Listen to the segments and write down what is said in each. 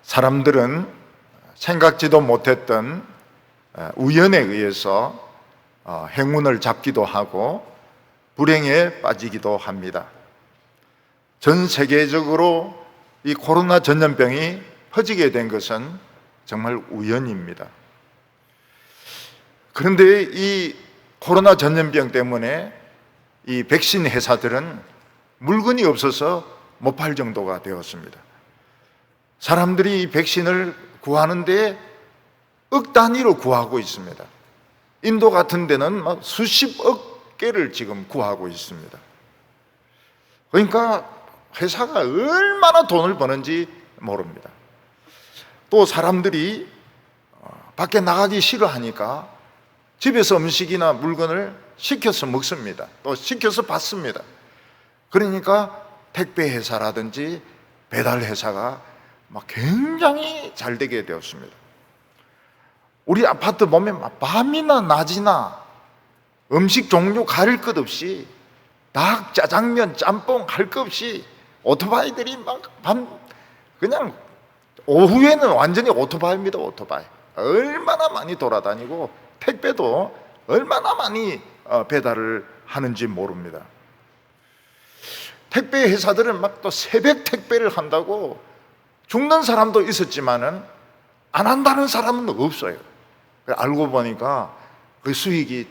사람들은 생각지도 못했던 우연에 의해서 행운을 잡기도 하고 불행에 빠지기도 합니다. 전 세계적으로 이 코로나 전염병이 퍼지게 된 것은 정말 우연입니다. 그런데 이 코로나 전염병 때문에 이 백신 회사들은 물건이 없어서 못 팔 정도가 되었습니다. 사람들이 이 백신을 구하는데 억 단위로 구하고 있습니다. 인도 같은 데는 막 수십억 개를 지금 구하고 있습니다. 그러니까 회사가 얼마나 돈을 버는지 모릅니다. 또 사람들이 밖에 나가기 싫어하니까 집에서 음식이나 물건을 시켜서 먹습니다. 또 시켜서 받습니다. 그러니까 택배 회사라든지 배달 회사가 막 굉장히 잘 되게 되었습니다. 우리 아파트 보면 밤이나 낮이나 음식 종류 가릴 것 없이 닭, 짜장면, 짬뽕 할 것 없이 오토바이들이 막 그냥 오후에는 완전히 오토바이입니다. 오토바이 얼마나 많이 돌아다니고 택배도 얼마나 많이 배달을 하는지 모릅니다. 택배 회사들은 막 또 새벽 택배를 한다고 죽는 사람도 있었지만은 안 한다는 사람은 없어요. 알고 보니까 그 수익이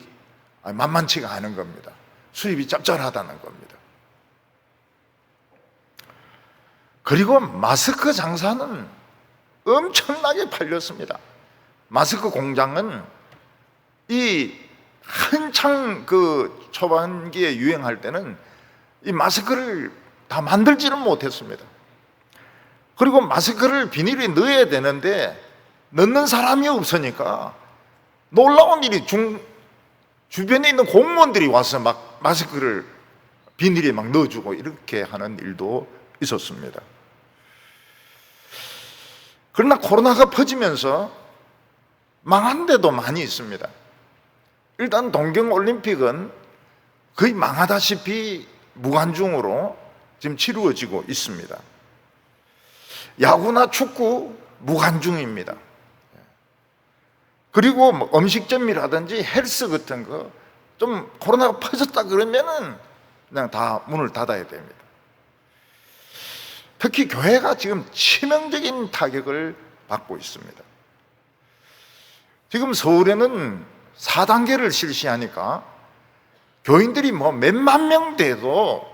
만만치가 않은 겁니다. 수입이 짭짤하다는 겁니다. 그리고 마스크 장사는 엄청나게 팔렸습니다. 마스크 공장은 이 한창 그 초반기에 유행할 때는 이 마스크를 다 만들지는 못했습니다. 그리고 마스크를 비닐에 넣어야 되는데 넣는 사람이 없으니까 놀라운 일이 주변에 있는 공무원들이 와서 막 마스크를 비닐에 막 넣어주고 이렇게 하는 일도 있었습니다. 그러나 코로나가 퍼지면서 망한 데도 많이 있습니다. 일단 동경올림픽은 거의 망하다시피 무관중으로 지금 치루어지고 있습니다. 야구나 축구 무관중입니다. 그리고 뭐 음식점이라든지 헬스 같은 거 좀 코로나가 퍼졌다 그러면은 그냥 다 문을 닫아야 됩니다. 특히 교회가 지금 치명적인 타격을 받고 있습니다. 지금 서울에는 4단계를 실시하니까 교인들이 뭐 몇만 명 돼도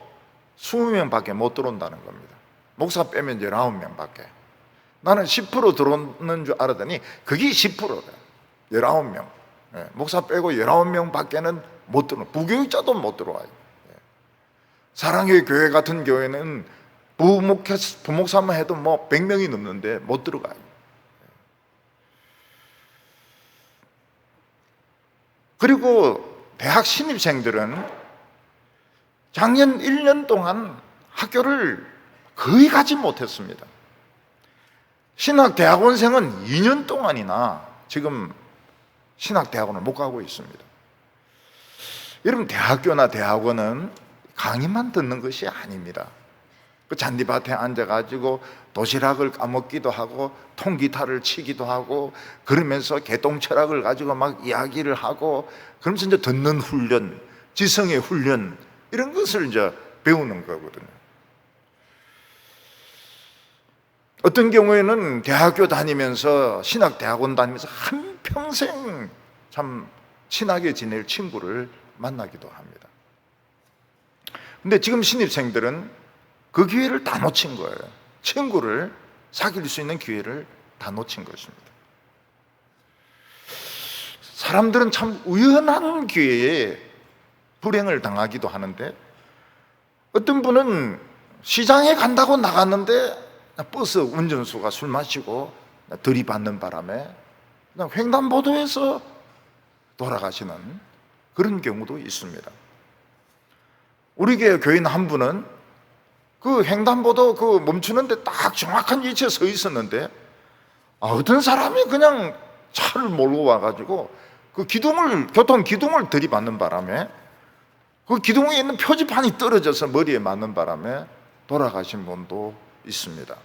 20명밖에 못 들어온다는 겁니다. 목사 빼면 19명밖에. 나는 10% 들어오는 줄 알았더니 그게 10%다. 19명. 목사 빼고 19명밖에는 못 들어와요. 부교육자도 못 들어와요. 사랑의 교회 같은 교회는 부목사만 해도 뭐 100명이 넘는데 못 들어가요. 그리고 대학 신입생들은 작년 1년 동안 학교를 거의 가지 못했습니다. 신학대학원생은 2년 동안이나 지금 신학대학원을 못 가고 있습니다. 여러분, 대학교나 대학원은 강의만 듣는 것이 아닙니다. 그 잔디밭에 앉아가지고 도시락을 까먹기도 하고 통기타를 치기도 하고 그러면서 개똥철학을 가지고 막 이야기를 하고 그러면서 이제 듣는 훈련, 지성의 훈련 이런 것을 이제 배우는 거거든요. 어떤 경우에는 대학교 다니면서 신학대학원 다니면서 한평생 참 친하게 지낼 친구를 만나기도 합니다. 근데 지금 신입생들은 그 기회를 다 놓친 거예요. 친구를 사귈 수 있는 기회를 다 놓친 것입니다. 사람들은 참 우연한 기회에 불행을 당하기도 하는데 어떤 분은 시장에 간다고 나갔는데 버스 운전수가 술 마시고 들이받는 바람에 그냥 횡단보도에서 돌아가시는 그런 경우도 있습니다. 우리 교인 한 분은 그 횡단보도 그 멈추는데 딱 정확한 위치에 서 있었는데 어떤 사람이 그냥 차를 몰고 와가지고 그 교통 기둥을 들이받는 바람에 그 기둥에 있는 표지판이 떨어져서 머리에 맞는 바람에 돌아가신 분도 있습니다.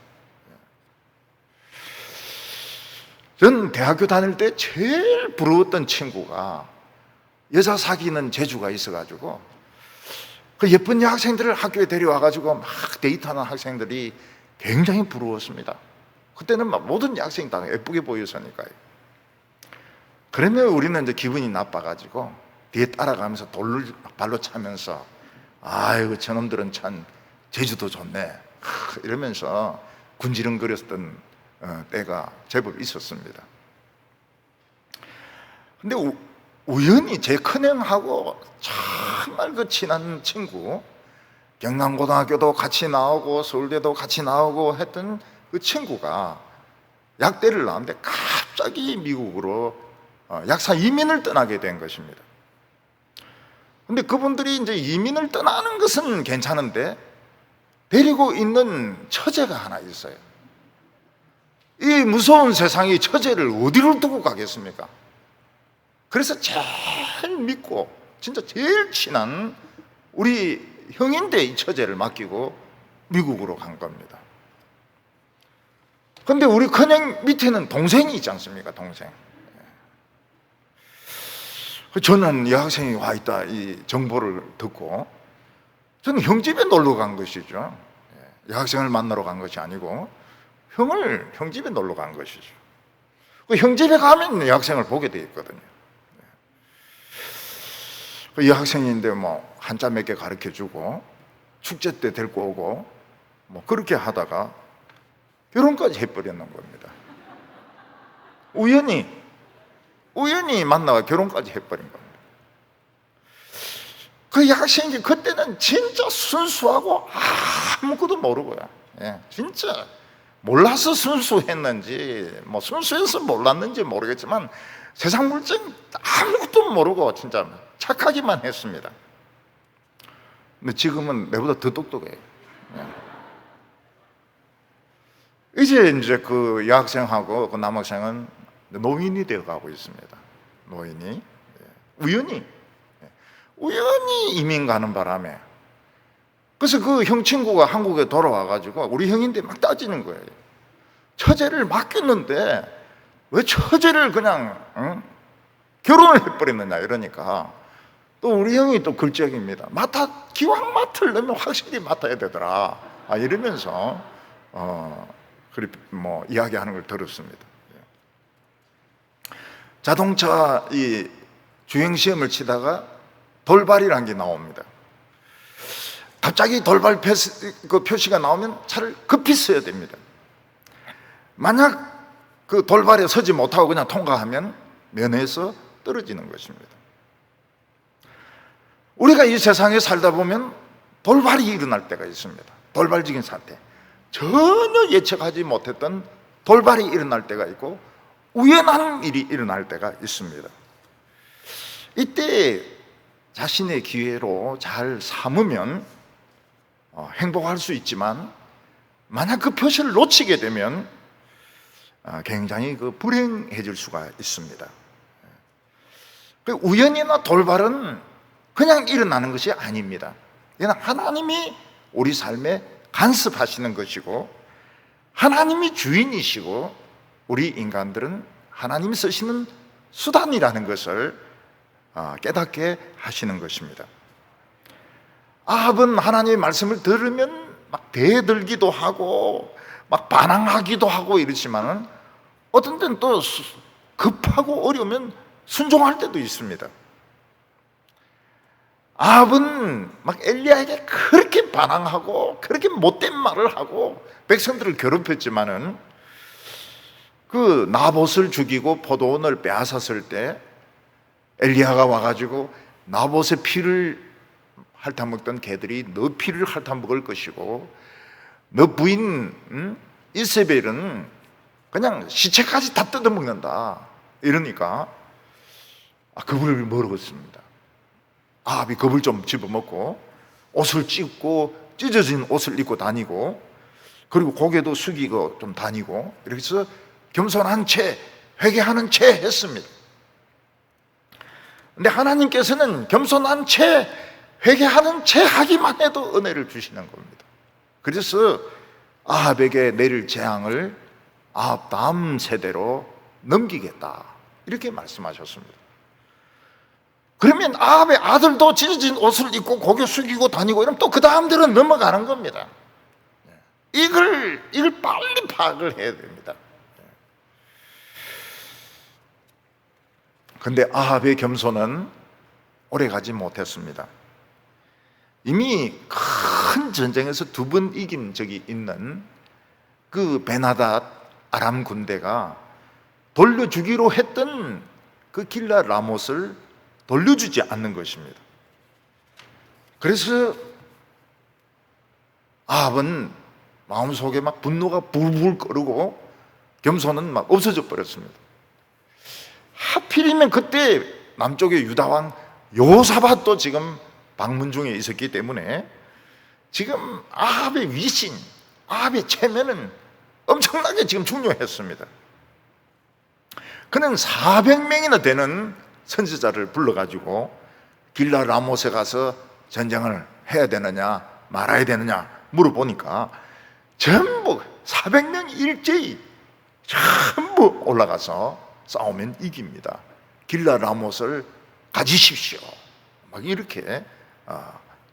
전 대학교 다닐 때 제일 부러웠던 친구가 여자 사귀는 재주가 있어가지고 그 예쁜 여학생들을 학교에 데려와가지고 막 데이트하는 학생들이 굉장히 부러웠습니다. 그때는 막 모든 여학생이 다 예쁘게 보였으니까요. 그러면 우리는 이제 기분이 나빠가지고 뒤에 따라가면서 돌을 발로 차면서 아이고 저놈들은 참 재주도 좋네 이러면서 군지렁거렸던 때가 제법 있었습니다. 근데 우연히 제 큰형하고 정말 그 친한 친구, 경남고등학교도 같이 나오고 서울대도 같이 나오고 했던 그 친구가 약대를 나왔는데 갑자기 미국으로 약사 이민을 떠나게 된 것입니다. 근데 그분들이 이제 이민을 떠나는 것은 괜찮은데 데리고 있는 처제가 하나 있어요. 이 무서운 세상이 처제를 어디로 두고 가겠습니까? 그래서 제일 믿고 진짜 제일 친한 우리 형인데 이 처제를 맡기고 미국으로 간 겁니다. 그런데 우리 큰형 밑에는 동생이 있지 않습니까? 동생. 저는 여학생이 와 있다 이 정보를 듣고 저는 형 집에 놀러 간 것이죠. 여학생을 만나러 간 것이 아니고 형 집에 놀러 간 것이죠. 그 형 집에 가면 여학생을 보게 돼 있거든요. 그 여학생인데 뭐 한자 몇 개 가르쳐 주고 축제 때 데리고 오고 뭐 그렇게 하다가 결혼까지 해버렸는 겁니다. 우연히 만나가 결혼까지 해버린 겁니다. 그 여학생이 그때는 진짜 순수하고 아무것도 모르고요. 진짜 몰라서 순수했는지 뭐 순수해서 몰랐는지 모르겠지만 세상 물정 아무것도 모르고 진짜 착하기만 했습니다. 근데 지금은 내보다 더 똑똑해요. 이제 그 여학생하고 그 남학생은 노인이 되어 가고 있습니다. 노인이 우연히 이민 가는 바람에 그래서 그 형 친구가 한국에 돌아와 가지고 우리 형인데 막 따지는 거예요. 처제를 맡겼는데 왜 처제를 그냥 결혼을 해버렸느냐 이러니까 또 우리 형이 또 글적입니다. 기왕 맡으려면 확실히 맡아야 되더라 이러면서 그리 뭐 이야기하는 걸 들었습니다. 자동차 이 주행 시험을 치다가 돌발이라는 게 나옵니다. 갑자기 돌발 그 표시가 나오면 차를 급히 써야 됩니다. 만약 그 돌발에 서지 못하고 그냥 통과하면 면허에서 떨어지는 것입니다. 우리가 이 세상에 살다 보면 돌발이 일어날 때가 있습니다. 돌발적인 사태, 전혀 예측하지 못했던 돌발이 일어날 때가 있고 우연한 일이 일어날 때가 있습니다. 이때 자신의 기회로 잘 삼으면 행복할 수 있지만 만약 그 표시를 놓치게 되면 굉장히 불행해질 수가 있습니다. 우연이나 돌발은 그냥 일어나는 것이 아닙니다. 이건 하나님이 우리 삶에 간섭하시는 것이고 하나님이 주인이시고 우리 인간들은 하나님이 쓰시는 수단이라는 것을 깨닫게 하시는 것입니다. 아합은 하나님의 말씀을 들으면 막 대들기도 하고 막 반항하기도 하고 이러지만은 어떤 때는 또 급하고 어려우면 순종할 때도 있습니다. 아합은 막 엘리야에게 그렇게 반항하고 그렇게 못된 말을 하고 백성들을 괴롭혔지만은 그 나봇을 죽이고 포도원을 빼앗았을 때 엘리야가 와가지고 나봇의 피를 핥아먹던 개들이 너 피를 핥아먹을 것이고 너 부인 이세벨은 그냥 시체까지 다 뜯어먹는다 이러니까 겁을 먹었습니다. 아합이 겁을 좀 집어먹고 옷을 찢고 찢어진 옷을 입고 다니고 그리고 고개도 숙이고 좀 다니고 이렇게 해서 겸손한 채 회개하는 채 했습니다. 근데 하나님께서는 겸손한 채 회개하는 채 하기만 해도 은혜를 주시는 겁니다. 그래서 아합에게 내릴 재앙을 아합 다음 세대로 넘기겠다, 이렇게 말씀하셨습니다. 그러면 아합의 아들도 찢어진 옷을 입고 고개 숙이고 다니고 이러면 또 그 다음들은 넘어가는 겁니다. 이걸 빨리 파악을 해야 됩니다. 그런데 아합의 겸손은 오래가지 못했습니다. 이미 큰 전쟁에서 2번 이긴 적이 있는 그 베나닷 아람 군대가 돌려주기로 했던 그 길라 라못을 돌려주지 않는 것입니다. 그래서 아합은 마음속에 막 분노가 불불 끓고 겸손은 막 없어져 버렸습니다. 하필이면 그때 남쪽의 유다왕 여호사밧도 지금 방문 중에 있었기 때문에 지금 아합의 위신, 아합의 체면은 엄청나게 지금 중요했습니다. 그는 400명이나 되는 선지자를 불러가지고 길라 라못에 가서 전쟁을 해야 되느냐 말아야 되느냐 물어보니까 전부 400명 일제히 전부 올라가서 싸우면 이깁니다. 길라 라못을 가지십시오, 막 이렇게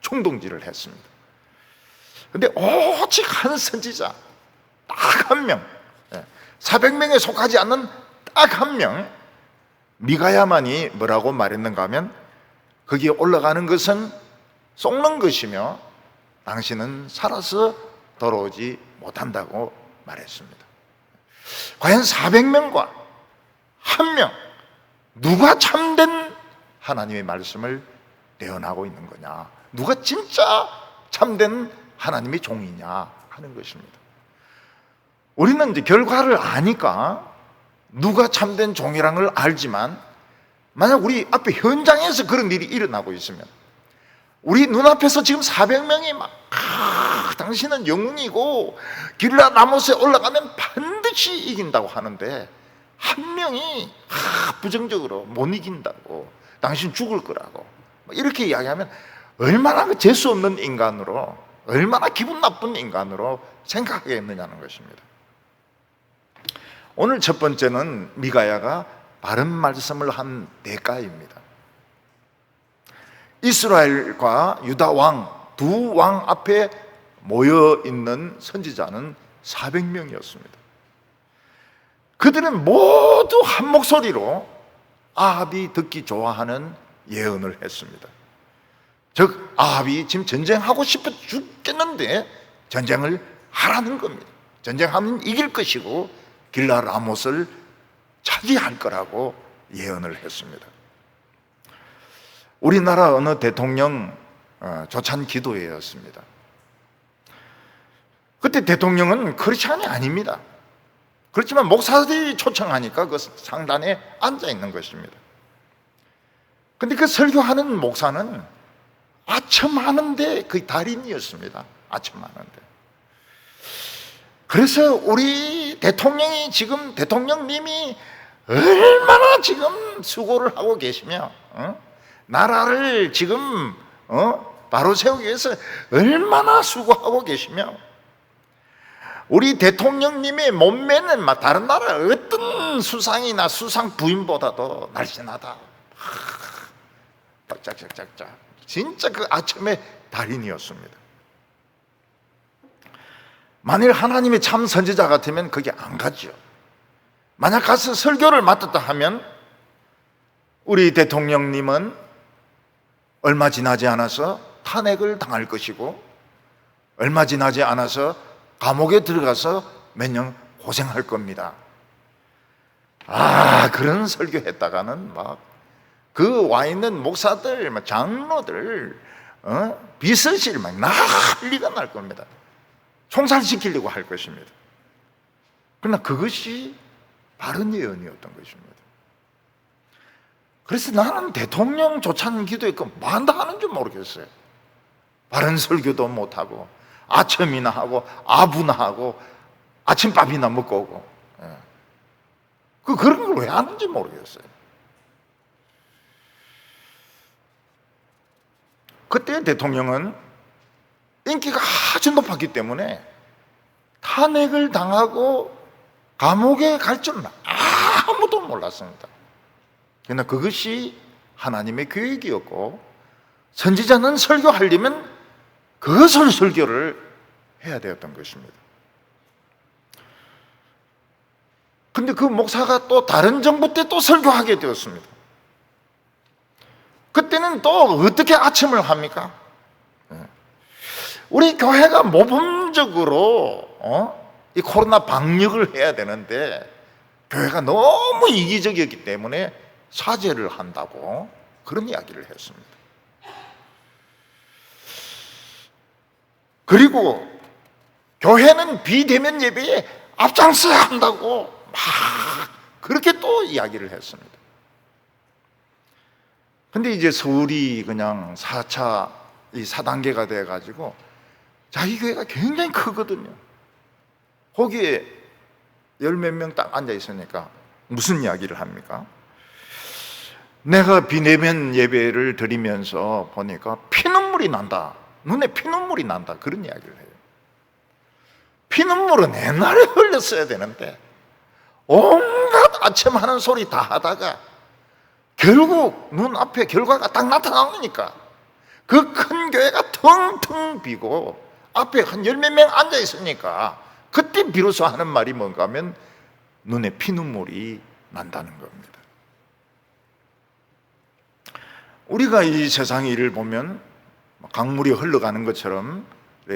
총동지를 했습니다. 근데 오직 한 선지자, 딱 한 명, 400명에 속하지 않는 딱 한 명, 미가야만이 뭐라고 말했는가 하면 거기에 올라가는 것은 속는 것이며 당신은 살아서 돌아오지 못한다고 말했습니다. 과연 400명과 한 명, 누가 참된 하나님의 말씀을 대언하고 있는 거냐, 누가 진짜 참된 하나님의 종이냐 하는 것입니다. 우리는 이제 결과를 아니까 누가 참된 종이라는 걸 알지만, 만약 우리 앞에 현장에서 그런 일이 일어나고 있으면, 우리 눈앞에서 지금 400명이 막 당신은 영웅이고 길라 라못에 올라가면 반드시 이긴다고 하는데 한 명이 부정적으로 못 이긴다고, 당신 죽을 거라고 이렇게 이야기하면 얼마나 그 재수 없는 인간으로, 얼마나 기분 나쁜 인간으로 생각하겠느냐는 것입니다. 오늘 첫 번째는 미가야가 바른 말씀을 한 대가입니다. 이스라엘과 유다 왕, 2왕 앞에 모여 있는 선지자는 400명이었습니다. 그들은 모두 한 목소리로 아합이 듣기 좋아하는 예언을 했습니다. 즉 아합이 지금 전쟁하고 싶어 죽겠는데 전쟁을 하라는 겁니다. 전쟁하면 이길 것이고 길라 라못을 차지할 거라고 예언을 했습니다. 우리나라 어느 대통령 조찬 기도회였습니다. 그때 대통령은 크리스찬이 아닙니다. 그렇지만 목사들이 초청하니까 그 상단에 앉아 있는 것입니다. 근데 그 설교하는 목사는 아첨하는데 거의 달인이었습니다. 아첨하는데. 그래서 우리 대통령이 지금, 대통령님이 얼마나 지금 수고를 하고 계시며, 나라를 지금 바로 세우기 위해서 얼마나 수고하고 계시며, 우리 대통령님의 몸매는 막 다른 나라 어떤 수상이나 수상 부인보다도 날씬하다. 짝짝짝짝. 진짜 그 아첨의 달인이었습니다. 만일 하나님의 참 선지자 같으면 거기 안 가죠. 만약 가서 설교를 맡았다 하면 우리 대통령님은 얼마 지나지 않아서 탄핵을 당할 것이고, 얼마 지나지 않아서 감옥에 들어가서 몇 년 고생할 겁니다. 그런 설교했다가는 막 그 와 있는 목사들, 장로들, 비서실 막 난리가 날 겁니다. 총살시키려고 할 것입니다. 그러나 그것이 바른 예언이었던 것입니다. 그래서 나는 대통령 조찬 기도에 뭐 한다 하는 줄 모르겠어요. 바른 설교도 못하고 아첨이나 하고 아부나 하고 아침밥이나 먹고 오고, 그런 걸 왜 하는지 모르겠어요. 그때 대통령은 인기가 아주 높았기 때문에 탄핵을 당하고 감옥에 갈 줄은 아무도 몰랐습니다. 그러나 그것이 하나님의 계획이었고, 선지자는 설교하려면 그것을 설교를 해야 되었던 것입니다. 근데 그 목사가 또 다른 정부 때 또 설교하게 되었습니다. 그때는 또 어떻게 아첨을 합니까? 우리 교회가 모범적으로 이 코로나 방역을 해야 되는데 교회가 너무 이기적이었기 때문에 사죄를 한다고 그런 이야기를 했습니다. 그리고 교회는 비대면 예배에 앞장서야 한다고 막 그렇게 또 이야기를 했습니다. 근데 이제 서울이 그냥 4차 이 4단계가 돼가지고 자기 교회가 굉장히 크거든요. 거기에 열 몇 명 딱 앉아 있으니까 무슨 이야기를 합니까? 내가 비대면 예배를 드리면서 보니까 피눈물이 난다. 눈에 피눈물이 난다. 그런 이야기를 해요. 피눈물은 옛날에 흘렸어야 되는데 온갖 아첨하는 소리 다 하다가 결국 눈앞에 결과가 딱 나타나니까 그 큰 교회가 텅텅 비고 앞에 한 열 몇 명 앉아 있으니까 그때 비로소 하는 말이 뭔가 하면 눈에 피눈물이 난다는 겁니다. 우리가 이 세상의 일을 보면 강물이 흘러가는 것처럼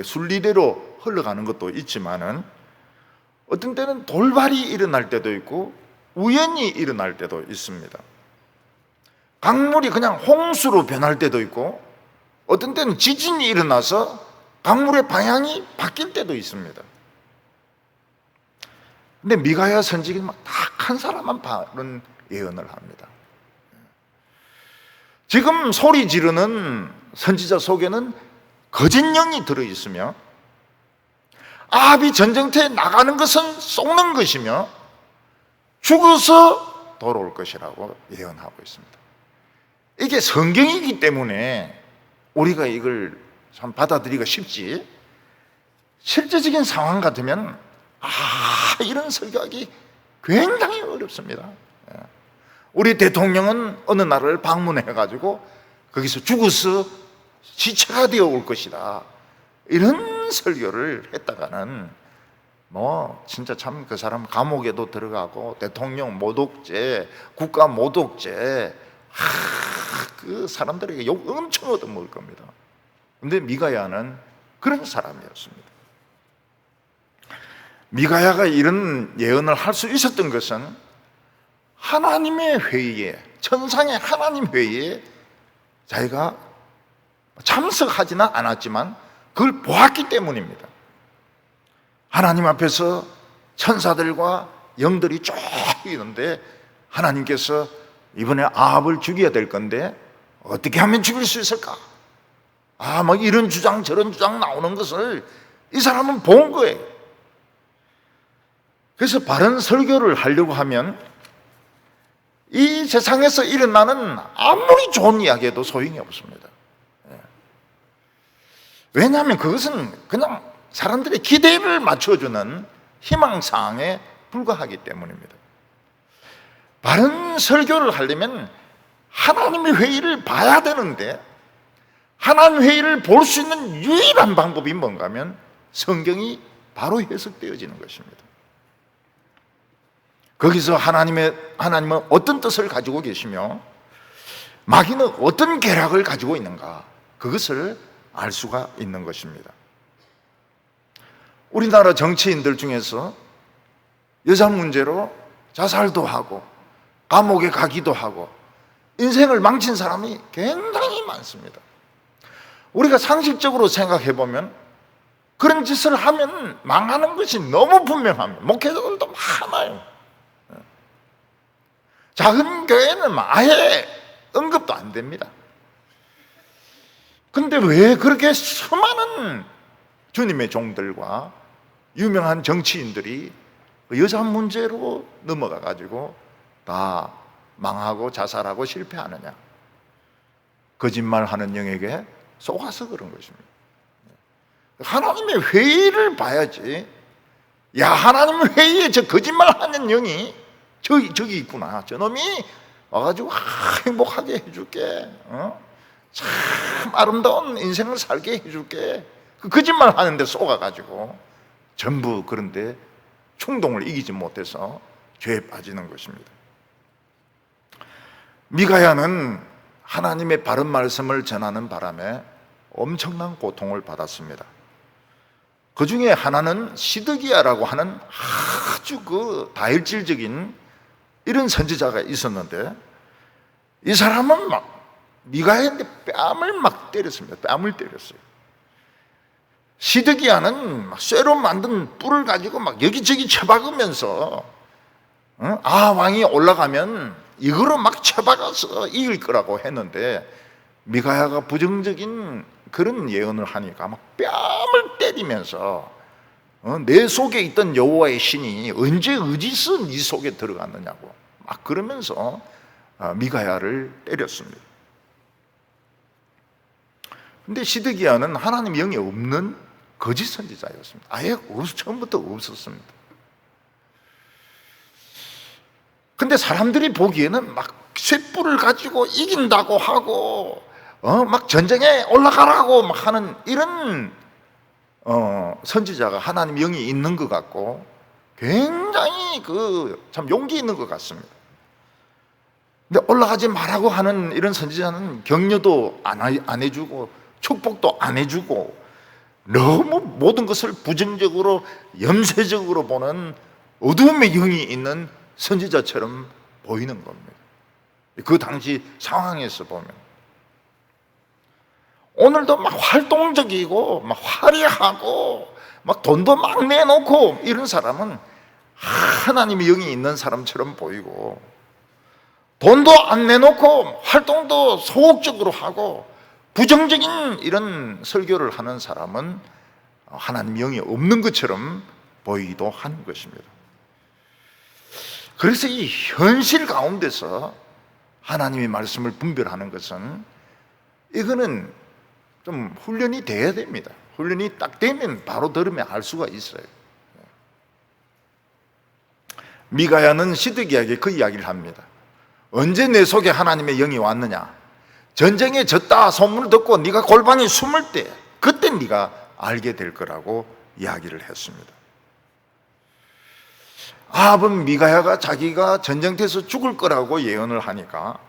순리대로 흘러가는 것도 있지만은 어떤 때는 돌발이 일어날 때도 있고 우연히 일어날 때도 있습니다. 강물이 그냥 홍수로 변할 때도 있고 어떤 때는 지진이 일어나서 강물의 방향이 바뀔 때도 있습니다. 근데 미가야 선지기는 딱 한 사람만 바른 예언을 합니다. 지금 소리 지르는 선지자 속에는 거짓 영이 들어있으며 아합이 전쟁터에 나가는 것은 속는 것이며 죽어서 돌아올 것이라고 예언하고 있습니다. 이게 성경이기 때문에 우리가 이걸 참 받아들이기가 쉽지, 실제적인 상황 같으면 이런 설교하기 굉장히 어렵습니다. 우리 대통령은 어느 나라를 방문해가지고 거기서 죽어서 시체가 되어 올 것이다, 이런 설교를 했다가는 진짜 참 그 사람 감옥에도 들어가고 대통령 모독죄, 국가 모독죄, 그 사람들에게 욕 엄청 얻어먹을 겁니다. 근데 미가야는 그런 사람이었습니다. 미가야가 이런 예언을 할 수 있었던 것은 하나님의 회의에, 천상의 하나님 회의에 자기가 참석하지는 않았지만 그걸 보았기 때문입니다. 하나님 앞에서 천사들과 영들이 쭉 있는데 하나님께서 이번에 아합을 죽여야 될 건데 어떻게 하면 죽일 수 있을까? 막 이런 주장 저런 주장 나오는 것을 이 사람은 본 거예요. 그래서 바른 설교를 하려고 하면 이 세상에서 일어나는 아무리 좋은 이야기해도 소용이 없습니다. 왜냐하면 그것은 그냥 사람들의 기대를 맞춰주는 희망사항에 불과하기 때문입니다. 바른 설교를 하려면 하나님의 회의를 봐야 되는데 하나님 회의를 볼 수 있는 유일한 방법이 뭔가 하면 성경이 바로 해석되어지는 것입니다. 거기서 하나님은 어떤 뜻을 가지고 계시며 마귀는 어떤 계략을 가지고 있는가, 그것을 알 수가 있는 것입니다. 우리나라 정치인들 중에서 여자 문제로 자살도 하고 감옥에 가기도 하고 인생을 망친 사람이 굉장히 많습니다. 우리가 상식적으로 생각해 보면 그런 짓을 하면 망하는 것이 너무 분명합니다. 목회자들도 많아요. 작은 교회는 아예 언급도 안 됩니다. 근데 왜 그렇게 수많은 주님의 종들과 유명한 정치인들이 여자 문제로 넘어가 가지고 다 망하고 자살하고 실패하느냐? 거짓말하는 영에게 속아서 그런 것입니다. 하나님의 회의를 봐야지. 하나님의 회의에 저 거짓말하는 영이 저기 있구나. 저놈이 와가지고 행복하게 해줄게. 참 아름다운 인생을 살게 해줄게. 그 거짓말 하는데 속아가지고 전부 그런데 충동을 이기지 못해서 죄에 빠지는 것입니다. 미가야는 하나님의 바른 말씀을 전하는 바람에 엄청난 고통을 받았습니다. 그 중에 하나는 시드기야라고 하는 아주 다혈질적인 이런 선지자가 있었는데, 이 사람은 막 미가야한테 뺨을 막 때렸습니다. 뺨을 때렸어요. 시드기야는 막 쇠로 만든 뿔을 가지고 막 여기저기 쳐박으면서 왕이 올라가면 이거로 막 쳐박아서 이길 거라고 했는데, 미가야가 부정적인 그런 예언을 하니까 막 뺨을 때리면서 내 속에 있던 여호와의 신이 언제 어디서 네 속에 들어갔느냐고 막 그러면서 미가야를 때렸습니다. 근데 시드기야는 하나님 영이 없는 거짓 선지자였습니다. 아예 처음부터 없었습니다. 근데 사람들이 보기에는 막 쇠뿔을 가지고 이긴다고 하고 막 전쟁에 올라가라고 막 하는 이런 선지자가 하나님 영이 있는 것 같고 굉장히 참 용기 있는 것 같습니다. 근데 올라가지 말라고 하는 이런 선지자는 격려도 안 해주고 축복도 안 해주고 너무 모든 것을 부정적으로 염세적으로 보는 어두움의 영이 있는 선지자처럼 보이는 겁니다. 그 당시 상황에서 보면 오늘도 막 활동적이고 막 화려하고 막 돈도 막 내놓고 이런 사람은 하나님의 영이 있는 사람처럼 보이고, 돈도 안 내놓고 활동도 소극적으로 하고 부정적인 이런 설교를 하는 사람은 하나님의 영이 없는 것처럼 보이기도 하는 것입니다. 그래서 이 현실 가운데서 하나님의 말씀을 분별하는 것은 이거는 좀 훈련이 돼야 됩니다. 훈련이 딱 되면 바로 들으면 알 수가 있어요. 미가야는 시드기야에게 그 이야기를 합니다. 언제 내 속에 하나님의 영이 왔느냐? 전쟁에 졌다 소문을 듣고 네가 골방에 숨을 때 그때 네가 알게 될 거라고 이야기를 했습니다. 아합은 미가야가 자기가 전쟁터에서 죽을 거라고 예언을 하니까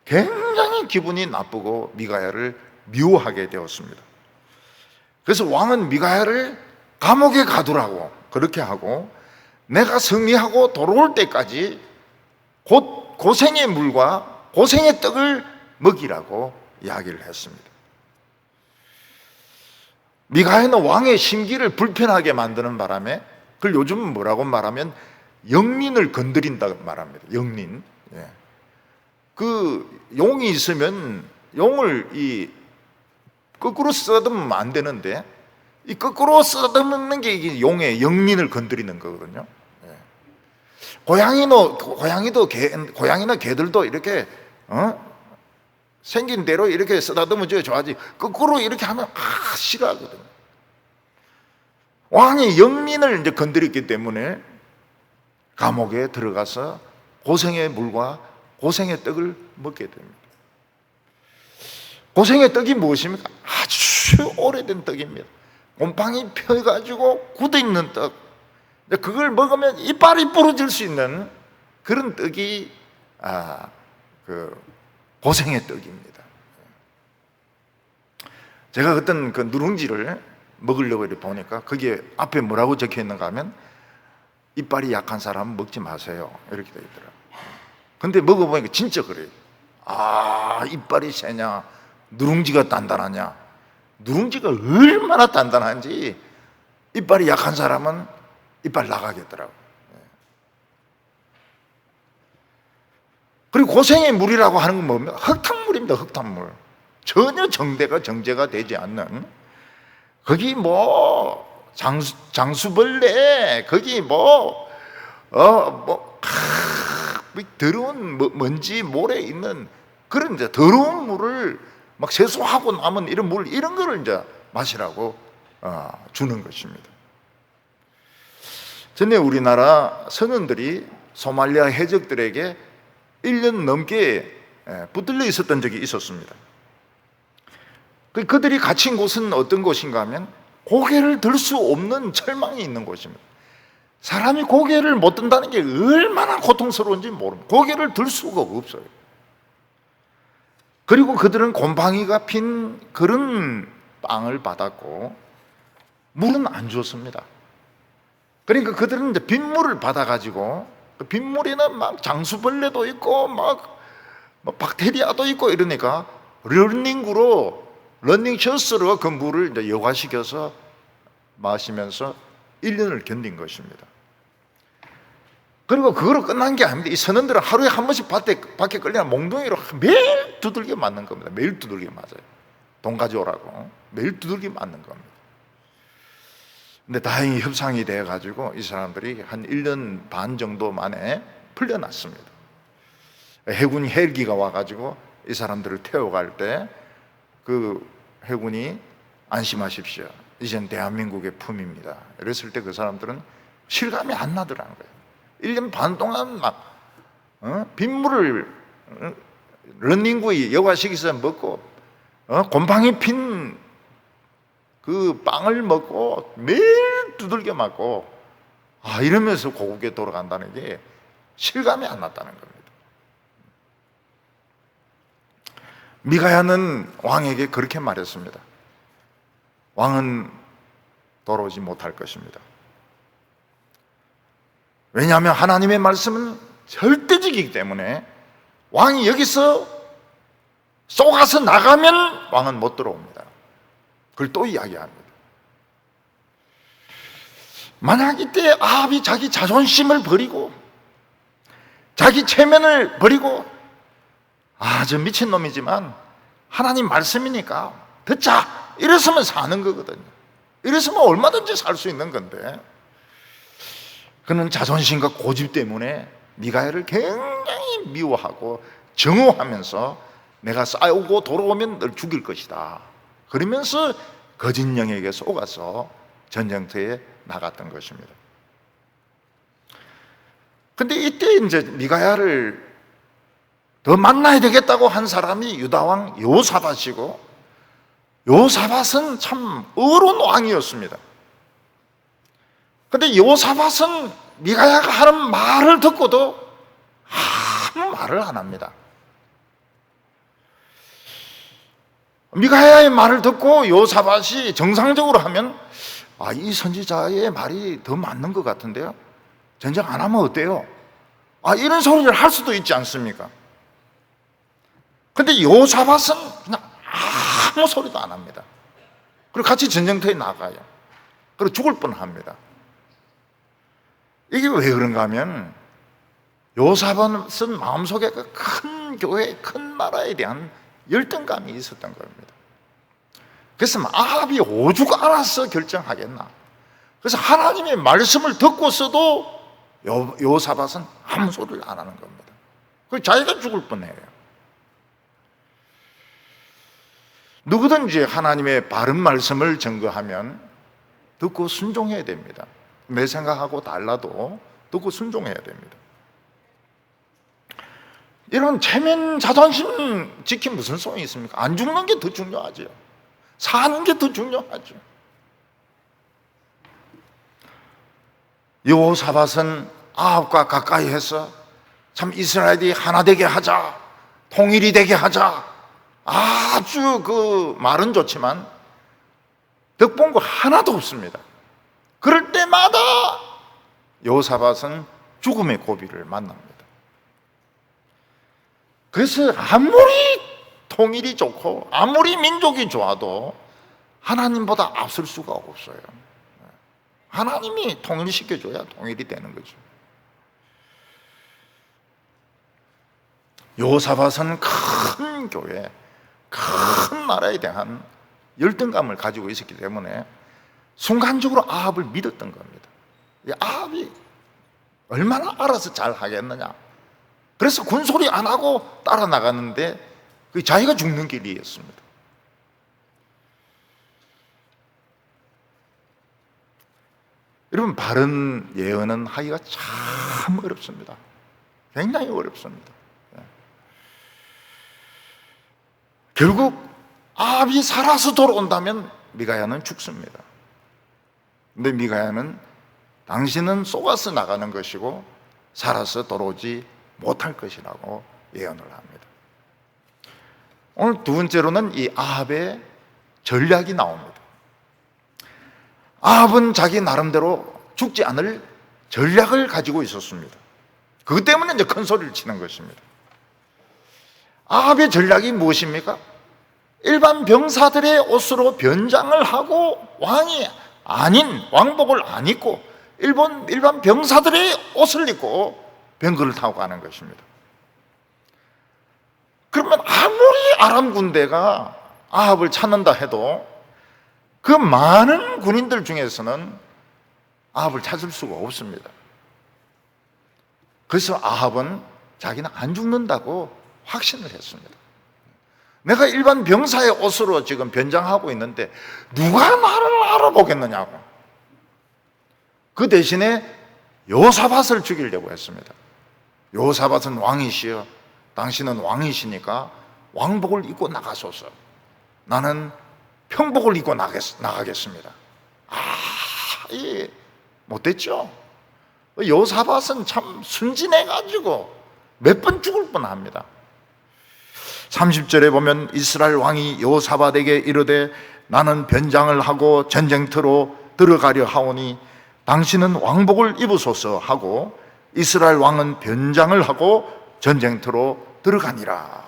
굉장히 기분이 나쁘고 미가야를 미워하게 되었습니다. 그래서 왕은 미가야를 감옥에 가두라고 그렇게 하고 내가 승리하고 돌아올 때까지 곧 고생의 물과 고생의 떡을 먹이라고 이야기를 했습니다. 미가야는 왕의 심기를 불편하게 만드는 바람에 그걸 요즘은 뭐라고 말하면 영린을 건드린다고 말합니다. 영린. 그 용이 있으면 용을 거꾸로 쓰다듬으면 안 되는데 이 거꾸로 쓰다듬는 게 이게 용의 영린을 건드리는 거거든요. 고양이나 개들도 이렇게 생긴 대로 이렇게 쓰다듬어줘야 좋아하지 거꾸로 이렇게 하면 싫어하거든요. 왕이 영린을 이제 건드렸기 때문에 감옥에 들어가서 고생의 물과 고생의 떡을 먹게 됩니다. 고생의 떡이 무엇입니까? 아주 오래된 떡입니다. 곰팡이 펴가지고 굳어있는 떡. 그걸 먹으면 이빨이 부러질 수 있는 그런 떡이 고생의 떡입니다. 제가 어떤 그 누룽지를 먹으려고 이렇게 보니까 거기에 앞에 뭐라고 적혀 있는가 하면 이빨이 약한 사람은 먹지 마세요 이렇게 되어 있더라고요. 근데 먹어보니까 진짜 그래요. 이빨이 세냐 누룽지가 단단하냐. 누룽지가 얼마나 단단한지 이빨이 약한 사람은 이빨 나가겠더라고요. 그리고 고생의 물이라고 하는 건 뭡니까? 흙탕물입니다. 흙탕물. 전혀 정제가 되지 않는, 거기 장수벌레, 거기 더러운 먼지 모래 있는 그런 이제 더러운 물을 막 세수하고 남은 이런 물, 이런 거를 이제 마시라고 주는 것입니다. 전에 우리나라 선원들이 소말리아 해적들에게 1년 넘게 붙들려 있었던 적이 있었습니다. 그들이 갇힌 곳은 어떤 곳인가 하면 고개를 들 수 없는 절망이 있는 곳입니다. 사람이 고개를 못 든다는 게 얼마나 고통스러운지 모릅니다. 고개를 들 수가 없어요. 그리고 그들은 곰팡이가 핀 그런 빵을 받았고 물은 안 주었습니다. 그러니까 그들은 이제 빗물을 받아가지고 그 빗물에는 막 장수벌레도 있고 막 박테리아도 있고 이러니까 러닝셔츠로 그 물을 이제 여과시켜서 마시면서 1년을 견딘 것입니다. 그리고 그거로 끝난 게 아닙니다. 이 선원들은 하루에 한 번씩 밖에 끌리면 몽둥이로 매일 두들겨 맞는 겁니다. 매일 두들겨 맞아요. 돈 가져오라고 매일 두들겨 맞는 겁니다. 근데 다행히 협상이 돼가지고 이 사람들이 한 1년 반 정도 만에 풀려났습니다. 해군 헬기가 와가지고 이 사람들을 태워갈 때 그 해군이 안심하십시오. 이젠 대한민국의 품입니다. 이랬을 때 그 사람들은 실감이 안 나더라는 거예요. 1년 반 동안 막 빗물을 런닝구이 여과시켜서 먹고 곰팡이 핀 그 빵을 먹고 매일 두들겨 맞고 이러면서 고국에 돌아간다는 게 실감이 안 났다는 겁니다. 미가야는 왕에게 그렇게 말했습니다. 왕은 돌아오지 못할 것입니다. 왜냐하면 하나님의 말씀은 절대적이기 때문에 왕이 여기서 쏘가서 나가면 왕은 못 들어옵니다. 그걸 또 이야기합니다. 만약 이때 아합이 자기 자존심을 버리고 자기 체면을 버리고 저 미친놈이지만 하나님 말씀이니까 듣자 이랬으면 사는 거거든요. 이랬으면 얼마든지 살 수 있는 건데 그는 자존심과 고집 때문에 미가야를 굉장히 미워하고 정오하면서 내가 싸우고 돌아오면 널 죽일 것이다 그러면서 거짓 영에게 속아서 전쟁터에 나갔던 것입니다. 근데 이때 이제 미가야를 더 만나야 되겠다고 한 사람이 유다왕 여호사밧이고, 여호사밧은 참 의로운 왕이었습니다. 근데 여호사밧은 미가야가 하는 말을 듣고도 아무 말을 안 합니다. 미가야의 말을 듣고 여호사밧이 정상적으로 하면 이 선지자의 말이 더 맞는 것 같은데요, 전쟁 안 하면 어때요? 이런 소리를 할 수도 있지 않습니까? 근데 여호사밧은 그냥 아무 소리도 안 합니다. 그리고 같이 전쟁터에 나가요. 그리고 죽을 뻔합니다. 이게 왜 그런가 하면 여호사밧은 마음속에 그 큰 교회, 큰 나라에 대한 열등감이 있었던 겁니다. 그래서 아합이 오죽 알아서 결정하겠나. 그래서 하나님의 말씀을 듣고서도 여호사밧은 아무 소리를 안 하는 겁니다. 그래서 자기가 죽을 뻔해요. 누구든지 하나님의 바른 말씀을 전거하면 듣고 순종해야 됩니다. 내 생각하고 달라도 듣고 순종해야 됩니다. 이런 체면, 자존심 지키면 무슨 소용이 있습니까? 안 죽는 게 더 중요하죠. 사는 게 더 중요하죠. 여호사밧은 아합과 가까이 해서 참 이스라엘이 하나 되게 하자, 통일이 되게 하자, 아주 그 말은 좋지만 덕본 거 하나도 없습니다. 그럴 때마다 여호사밧은 죽음의 고비를 만납니다. 그래서 아무리 통일이 좋고 아무리 민족이 좋아도 하나님보다 앞설 수가 없어요. 하나님이 통일시켜줘야 통일이 되는 거죠. 여호사밧은 큰 교회, 큰 나라에 대한 열등감을 가지고 있었기 때문에 순간적으로 아합을 믿었던 겁니다. 아합이 얼마나 알아서 잘 하겠느냐. 그래서 군소리 안 하고 따라 나갔는데 자기가 죽는 길이었습니다. 여러분, 바른 예언은 하기가 참 어렵습니다. 굉장히 어렵습니다. 결국 아합이 살아서 돌아온다면 미가야는 죽습니다. 근데 미가야는 당신은 속아서 나가는 것이고 살아서 돌아오지 못할 것이라고 예언을 합니다. 오늘 두 번째로는 이 아합의 전략이 나옵니다. 아합은 자기 나름대로 죽지 않을 전략을 가지고 있었습니다. 그것 때문에 이제 큰 소리를 치는 것입니다. 아합의 전략이 무엇입니까? 일반 병사들의 옷으로 변장을 하고 왕이 아닌 왕복을 안 입고 일반 병사들의 옷을 입고 병거를 타고 가는 것입니다. 그러면 아무리 아람 군대가 아합을 찾는다 해도 그 많은 군인들 중에서는 아합을 찾을 수가 없습니다. 그래서 아합은 자기는 안 죽는다고 확신을 했습니다. 내가 일반 병사의 옷으로 지금 변장하고 있는데 누가 나를 알아보겠느냐고. 그 대신에 요사밧을 죽이려고 했습니다. 요사밧은 왕이시여, 당신은 왕이시니까 왕복을 입고 나가소서. 나는 평복을 입고 나가겠습니다. 못됐죠? 요사밧은 참 순진해가지고 몇 번 죽을 뻔합니다. 30절에 보면 이스라엘 왕이 여호사밧에게 이르되 나는 변장을 하고 전쟁터로 들어가려 하오니 당신은 왕복을 입으소서 하고 이스라엘 왕은 변장을 하고 전쟁터로 들어가니라.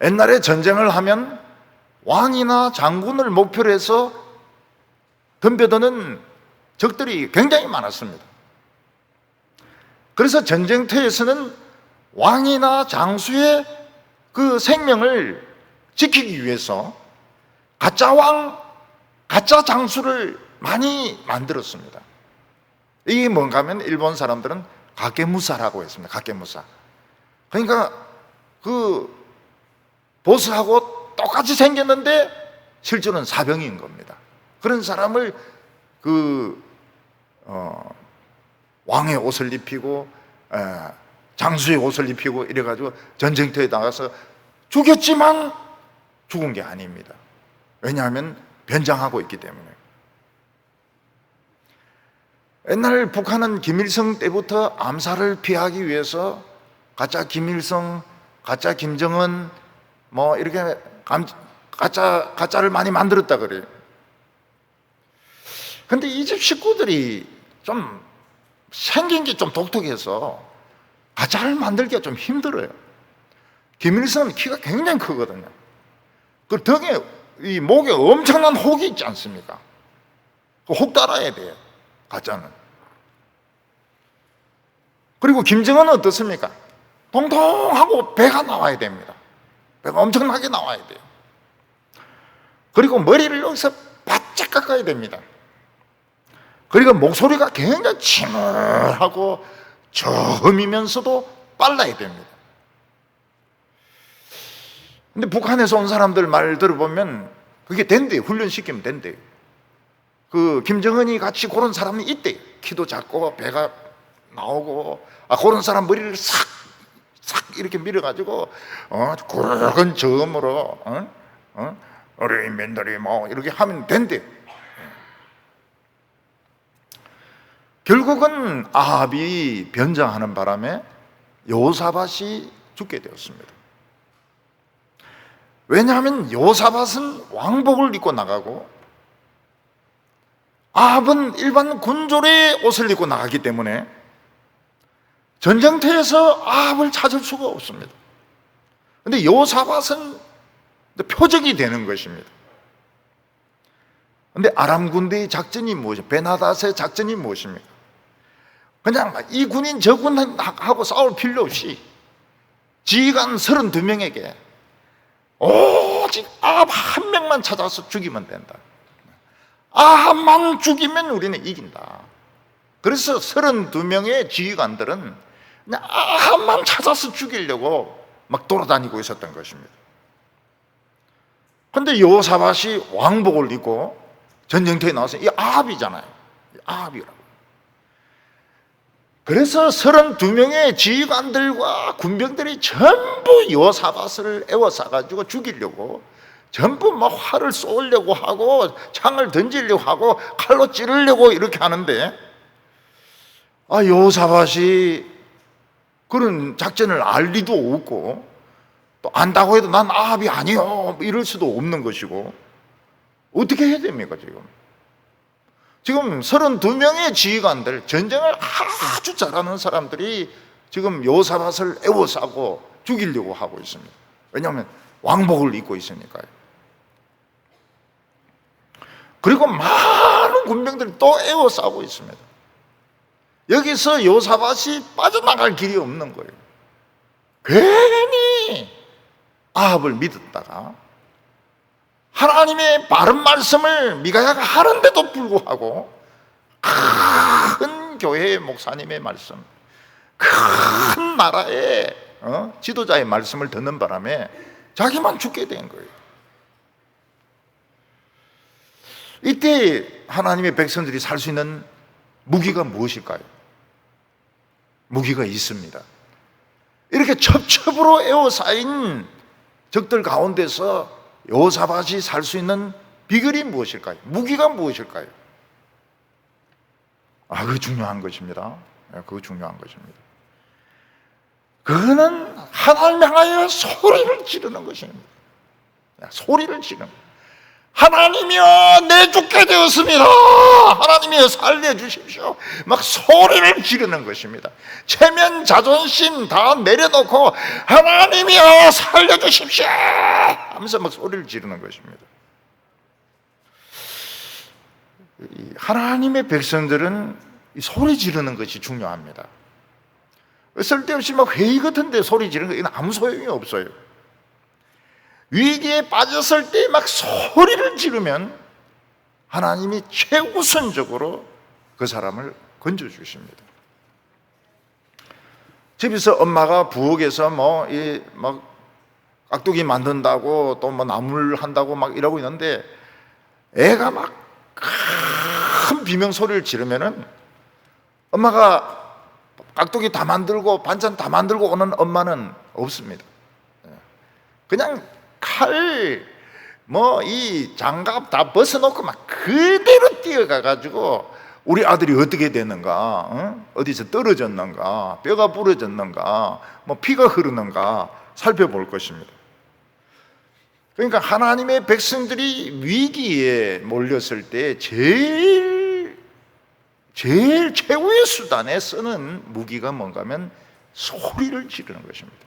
옛날에 전쟁을 하면 왕이나 장군을 목표로 해서 덤벼드는 적들이 굉장히 많았습니다. 그래서 전쟁터에서는 왕이나 장수의 그 생명을 지키기 위해서 가짜 왕, 가짜 장수를 많이 만들었습니다. 이게 뭔가 하면 일본 사람들은 가케무사라고 했습니다. 가케무사. 그러니까 그 보스하고 똑같이 생겼는데 실제로는 사병인 겁니다. 그런 사람을 왕의 옷을 입히고 장수의 옷을 입히고 이래가지고 전쟁터에 나가서 죽였지만 죽은 게 아닙니다. 왜냐하면 변장하고 있기 때문에. 옛날 북한은 김일성 때부터 암살을 피하기 위해서 가짜 김일성, 가짜 김정은 뭐 이렇게 가짜를 많이 만들었다 그래요. 근데 이 집 식구들이 좀 생긴 게 좀 독특해서 가짜를 만들기가 좀 힘들어요. 김일성은 키가 굉장히 크거든요. 그 등에, 이 목에 엄청난 혹이 있지 않습니까? 그 혹 따라야 돼요, 가짜는. 그리고 김정은은 어떻습니까? 통통하고 배가 나와야 됩니다. 배가 엄청나게 나와야 돼요. 그리고 머리를 여기서 바짝 깎아야 됩니다. 그리고 목소리가 굉장히 침울하고 저음이면서도 빨라야 됩니다. 근데 북한에서 온 사람들 말 들어보면 그게 된대요. 훈련시키면 된대요. 그 김정은이 같이 그런 사람이 있대요. 키도 작고 배가 나오고 그런 사람 머리를 싹 이렇게 밀어가지고 굵은 저음으로 어려운 맨들이 뭐 이렇게 하면 된대요. 결국은 아합이 변장하는 바람에 여호사밧이 죽게 되었습니다. 왜냐하면 여호사밧은 왕복을 입고 나가고 아합은 일반 군졸의 옷을 입고 나가기 때문에 전쟁터에서 아합을 찾을 수가 없습니다. 그런데 여호사밧은 표적이 되는 것입니다. 그런데 아람 군대의 작전이 무엇이에요? 베나닷의 작전이 무엇입니까? 그냥 이 군인 저 군하고 싸울 필요 없이 지휘관 32명에게 오직 아합 한 명만 찾아서 죽이면 된다. 아합만 죽이면 우리는 이긴다. 그래서 32명의 지휘관들은 그냥 아합만 찾아서 죽이려고 막 돌아다니고 있었던 것입니다. 그런데 여호사밧이 왕복을 입고 전쟁터에 나와서 이 아합이잖아요. 아합이라고. 그래서 32명의 지휘관들과 군병들이 전부 여호사밧을 에워싸가지고 죽이려고 전부 막 활을 쏘려고 하고 창을 던지려고 하고 칼로 찌르려고 이렇게 하는데, 여호사밧이 그런 작전을 알 리도 없고, 또 안다고 해도 난 아합이 아니요 이럴 수도 없는 것이고, 어떻게 해야 됩니까? 지금 32명의 지휘관들, 전쟁을 아주 잘하는 사람들이 지금 여호사밧을 에워싸고 죽이려고 하고 있습니다. 왜냐하면 왕복을 입고 있으니까요. 그리고 많은 군병들이 또 에워싸고 있습니다. 여기서 여호사밧이 빠져나갈 길이 없는 거예요. 괜히 아합을 믿었다가 하나님의 바른 말씀을 미가야가 하는데도 불구하고 큰 교회의 목사님의 말씀, 큰 나라의 지도자의 말씀을 듣는 바람에 자기만 죽게 된 거예요. 이때 하나님의 백성들이 살 수 있는 무기가 무엇일까요? 무기가 있습니다. 이렇게 첩첩으로 에워싸인 적들 가운데서 여호사밧이 살 수 있는 비결이 무엇일까요? 무기가 무엇일까요? 그거 중요한 것입니다. 그거 중요한 것입니다. 그거는 하나님 향하여 소리를 지르는 것입니다. 소리를 지르는 거예요. 하나님이여, 내 죽게 되었습니다. 하나님이여, 살려주십시오. 막 소리를 지르는 것입니다. 체면, 자존심 다 내려놓고 하나님이여, 살려주십시오 하면서 막 소리를 지르는 것입니다. 하나님의 백성들은 이 소리 지르는 것이 중요합니다. 쓸데없이 막 회의 같은 데 소리 지르는 거, 이건 아무 소용이 없어요. 위기에 빠졌을 때 막 소리를 지르면 하나님이 최우선적으로 그 사람을 건져주십니다. 집에서 엄마가 부엌에서 막 깍두기 만든다고 또 뭐 나물 한다고 막 이러고 있는데, 애가 막 큰 비명 소리를 지르면은 엄마가 깍두기 다 만들고 반찬 다 만들고 오는 엄마는 없습니다. 그냥 칼, 이 장갑 다 벗어놓고 막 그대로 뛰어가가지고 우리 아들이 어떻게 되는가, 어디서 떨어졌는가, 뼈가 부러졌는가, 피가 흐르는가 살펴볼 것입니다. 그러니까 하나님의 백성들이 위기에 몰렸을 때 제일 최후의 수단에 쓰는 무기가 뭔가 하면 소리를 지르는 것입니다.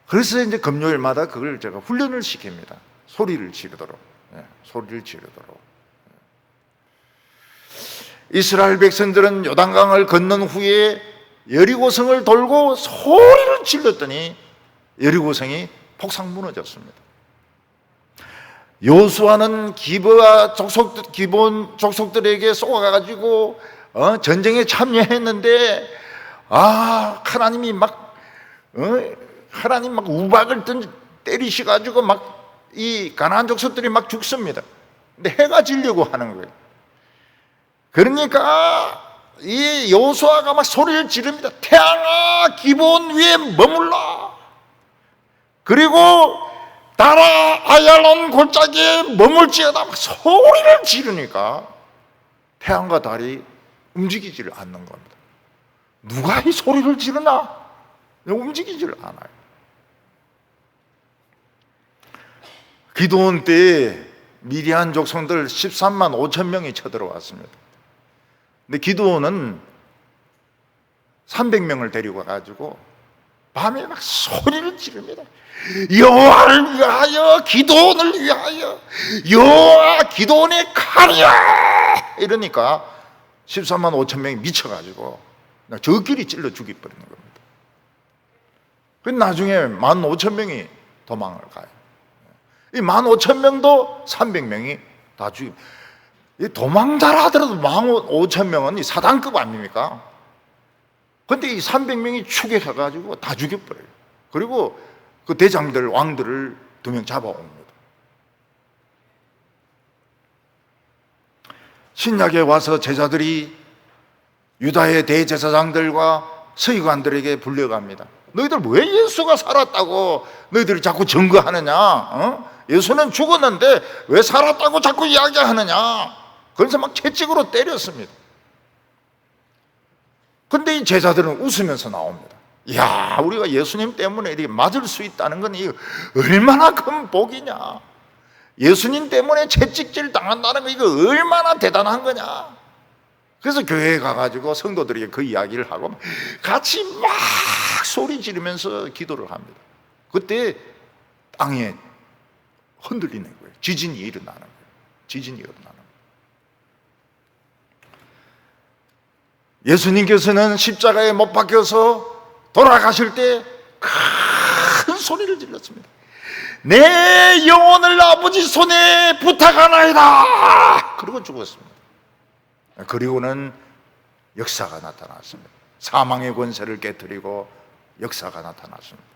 그래서 이제 금요일마다 그걸 제가 훈련을 시킵니다. 소리를 지르도록. 소리를 지르도록. 이스라엘 백성들은 요단강을 건넌 후에 여리고성을 돌고 소리를 질렀더니 여리고성이 폭삭 무너졌습니다. 여호수아는 기브아 기본 족속들에게 쏘아가지고 전쟁에 참여했는데, 하나님이 막 우박을 때리셔가지고 막 이 가나안 족속들이 막 죽습니다. 근데 해가 지려고 하는 거예요. 그러니까 이 여호수아가 막 소리를 지릅니다. 태양아, 기브온 위에 머물라. 그리고 달아, 아얄론 골짜기에 머물지어다. 막 소리를 지르니까 태양과 달이 움직이지를 않는 겁니다. 누가 이 소리를 지르나? 움직이지를 않아요. 기드온 때 미디안 족속들 13만 5천 명이 쳐들어왔습니다. 근데 기드온은 300명을 데리고 가가지고 밤에 막 소리를 지릅니다. 여호와를 위하여, 기드온을 위하여, 여호와 기드온의 칼이야! 이러니까 13만 5천 명이 미쳐가지고 저끼리 찔러 죽여버리는 겁니다. 그 나중에 15,000명이 도망을 가요. 이 15,000명도 300명이 다 죽여. 도망자라 하더라도 15,000명은 사단급 아닙니까? 근데 이 300명이 추격해가지고 다 죽여버려요. 그리고 그 대장들, 왕들을 2명 잡아옵니다. 신약에 와서 제자들이 유다의 대제사장들과 서기관들에게 불려갑니다. 너희들 왜 예수가 살았다고 너희들이 자꾸 증거하느냐? 예수는 죽었는데 왜 살았다고 자꾸 이야기하느냐? 그래서 막 채찍으로 때렸습니다. 근데 이 제자들은 웃으면서 나옵니다. 이야, 우리가 예수님 때문에 이렇게 맞을 수 있다는 건 이거 얼마나 큰 복이냐? 예수님 때문에 채찍질 당한다는 거 이거 얼마나 대단한 거냐? 그래서 교회에 가가지고 성도들에게 그 이야기를 하고 같이 막 소리 지르면서 기도를 합니다. 그때 땅에 흔들리는 거예요. 지진이 일어나는 거예요. 지진이 일어나는 거예요. 예수님께서는 십자가에 못 박혀서 돌아가실 때 큰 소리를 질렀습니다. 내 영혼을 아버지 손에 부탁하나이다. 그리고 죽었습니다. 그리고는 역사가 나타났습니다. 사망의 권세를 깨뜨리고 역사가 나타났습니다.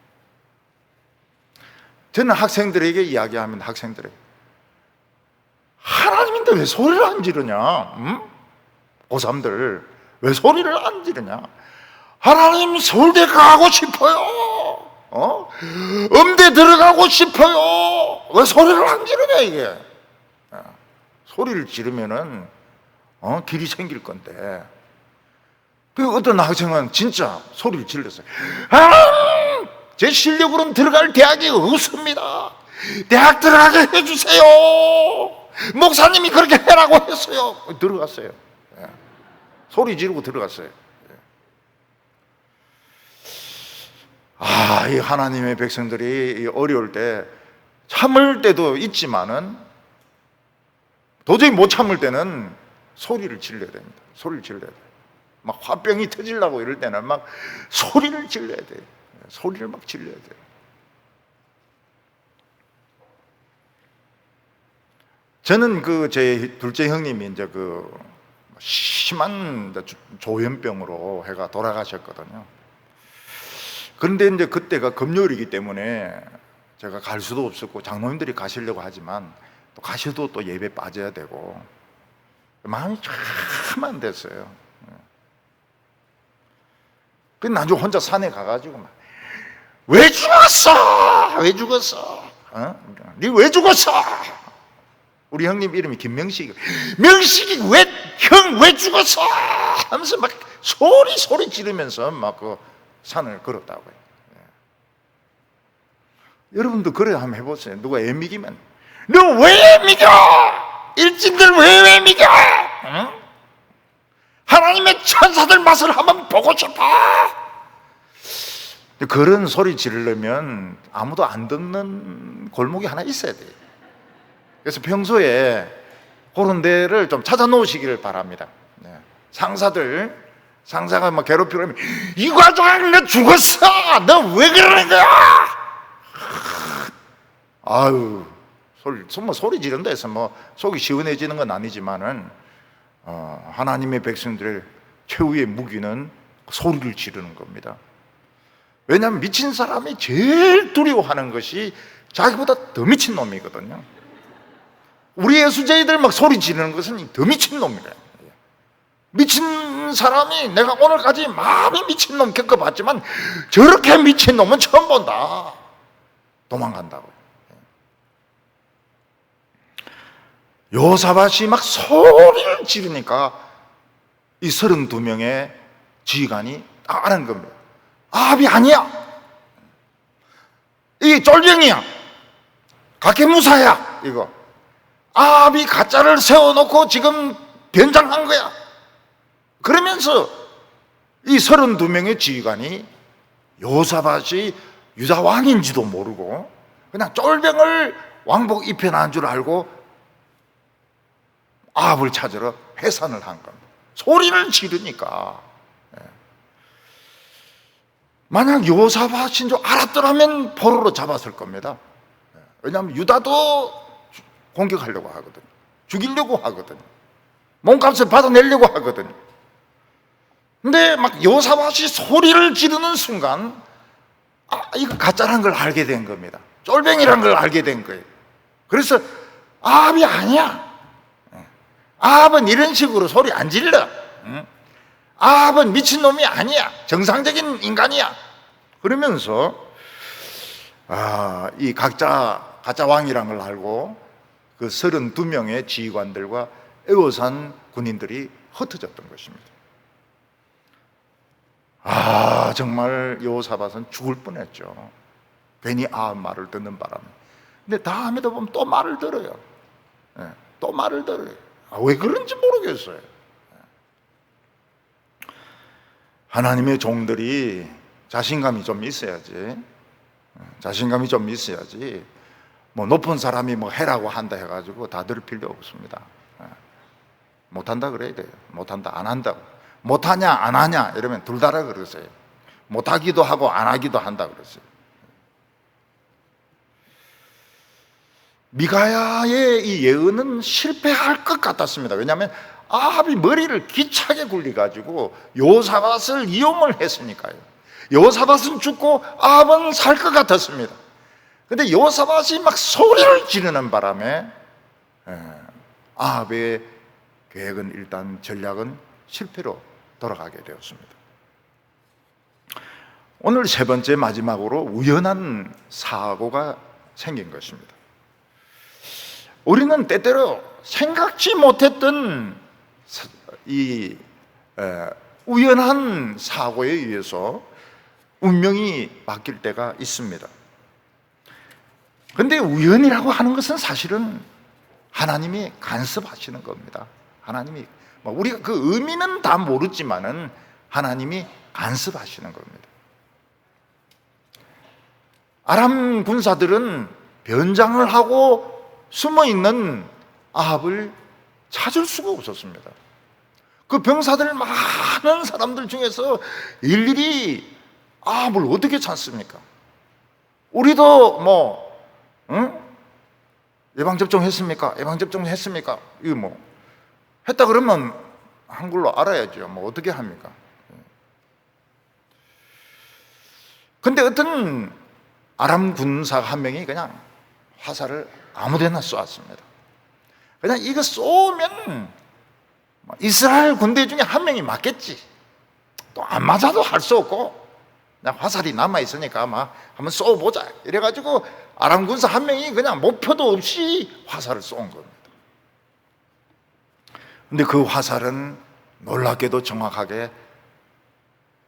저는 학생들에게 이야기합니다. 학생들에게 하나님인데 왜 소리를 안 지르냐? 고3들 왜 소리를 안 지르냐? 하나님 서울대 가고 싶어요. 음대 들어가고 싶어요. 왜 소리를 안 지르냐 이게? 소리를 지르면은 길이 생길 건데. 그 어떤 학생은 진짜 소리를 질렀어요. 제 실력으로는 들어갈 대학이 없습니다. 대학 들어가게 해주세요. 목사님이 그렇게 해라고 했어요. 들어갔어요. 소리 지르고 들어갔어요. 이 하나님의 백성들이 어려울 때 참을 때도 있지만은 도저히 못 참을 때는 소리를 질러야 됩니다. 소리를 질러야 돼요. 막 화병이 터지려고 이럴 때는 막 소리를 질러야 돼요. 소리를 막 질러야 돼요. 저는 제 둘째 형님이 이제 심한 조현병으로 해가 돌아가셨거든요. 그런데 이제 그때가 금요일이기 때문에 제가 갈 수도 없었고 장로님들이 가시려고 하지만 또 가셔도 또 예배 빠져야 되고 마음이 참 안 됐어요. 그 나중에 혼자 산에 가가지고 왜 죽었어? 왜 죽었어? 니 왜 죽었어? 우리 형님 이름이 김명식. 명식이 형 왜 죽었어? 하면서 막 소리 지르면서 막 산을 걸었다고요. 여러분도 그래 한번 해보세요. 누가 애미기면 너 왜 애미겨? 일진들 왜 애미겨? 하나님의 천사들 맛을 한번 보고 싶어. 그런 소리 지르려면 아무도 안 듣는 골목이 하나 있어야 돼요. 그래서 평소에 그런 데를 좀 찾아 놓으시기를 바랍니다. 상사가 막 괴롭히고 하면 이 과장 너 죽었어. 너 왜 그러는 거야? 아유, 소리 지른다 해서 속이 시원해지는 건 아니지만은 하나님의 백성들의 최후의 무기는 소리를 지르는 겁니다. 왜냐하면 미친 사람이 제일 두려워하는 것이 자기보다 더 미친 놈이거든요. 우리 예수쟁이들 막 소리 지르는 것은 더 미친 놈이래요. 미친 사람이 내가 오늘까지 많이 미친 놈 겪어봤지만 저렇게 미친 놈은 처음 본다. 도망간다고. 요사밭이 막 소리를 지르니까 이 32명의 지휘관이 딱 아는 겁니다. 아합이 아니야. 이게 쫄병이야. 각계무사야. 이거 아합이 가짜를 세워놓고 지금 변장한 거야. 그러면서 이 32명의 지휘관이 요사밭이 유다 왕인지도 모르고 그냥 쫄병을 왕복 입혀난 줄 알고 아합을 찾으러 해산을 한 겁니다. 소리를 지르니까. 만약 요사밭인 줄 알았더라면 포로로 잡았을 겁니다. 왜냐하면 유다도 공격하려고 하거든요. 죽이려고 하거든요. 몸값을 받아내려고 하거든요. 근데 막 요사밭이 소리를 지르는 순간 이거 가짜라는 걸 알게 된 겁니다. 쫄병이라는 걸 알게 된 거예요. 그래서 아합이 아니야. 아합은 이런 식으로 소리 안 질러. 응? 아합은 미친놈이 아니야. 정상적인 인간이야. 그러면서 이 가짜 왕이란 걸 알고 그 32명의 지휘관들과 에워싼 군인들이 흩어졌던 것입니다. 정말 여호사밧은 죽을 뻔했죠. 괜히 아합 말을 듣는 바람에. 근데 다음에도 보면 또 말을 들어요. 또 말을 들어요. 왜 그런지 모르겠어요. 하나님의 종들이 자신감이 좀 있어야지. 자신감이 좀 있어야지. 뭐 높은 사람이 뭐 해라고 한다 해가지고 다 들을 필요 없습니다. 못한다 그래야 돼요. 못한다, 안 한다고. 못하냐, 안 하냐 이러면 둘 다라 그러세요. 못하기도 하고 안 하기도 한다 그러세요. 미가야의 이 예언은 실패할 것 같았습니다. 왜냐하면 아합이 머리를 기차게 굴려가지고 여호사밧을 이용을 했으니까요. 여호사밧은 죽고 아합은 살 것 같았습니다. 근데 여호사밧이 막 소리를 지르는 바람에 아합의 계획은 일단 전략은 실패로 돌아가게 되었습니다. 오늘 세 번째 마지막으로 우연한 사고가 생긴 것입니다. 우리는 때때로 생각지 못했던 이 우연한 사고에 의해서 운명이 바뀔 때가 있습니다. 그런데 우연이라고 하는 것은 사실은 하나님이 간섭하시는 겁니다. 하나님이 우리가 그 의미는 다 모르지만은 하나님이 간섭하시는 겁니다. 아람 군사들은 변장을 하고 숨어 있는 아합을 찾을 수가 없었습니다. 그 병사들 많은 사람들 중에서 일일이 아합을 어떻게 찾습니까? 우리도 예방접종 했습니까? 예방접종 했습니까? 이거 했다 그러면 한글로 알아야죠. 어떻게 합니까? 근데 어떤 아람 군사 한 명이 그냥 화살을 아무데나 쏘았습니다. 그냥 이거 쏘면 이스라엘 군대 중에 한 명이 맞겠지. 또 안 맞아도 할 수 없고 그냥 화살이 남아있으니까 한번 쏘보자 이래가지고 아람 군사 한 명이 그냥 목표도 없이 화살을 쏜 겁니다. 근데 그 화살은 놀랍게도 정확하게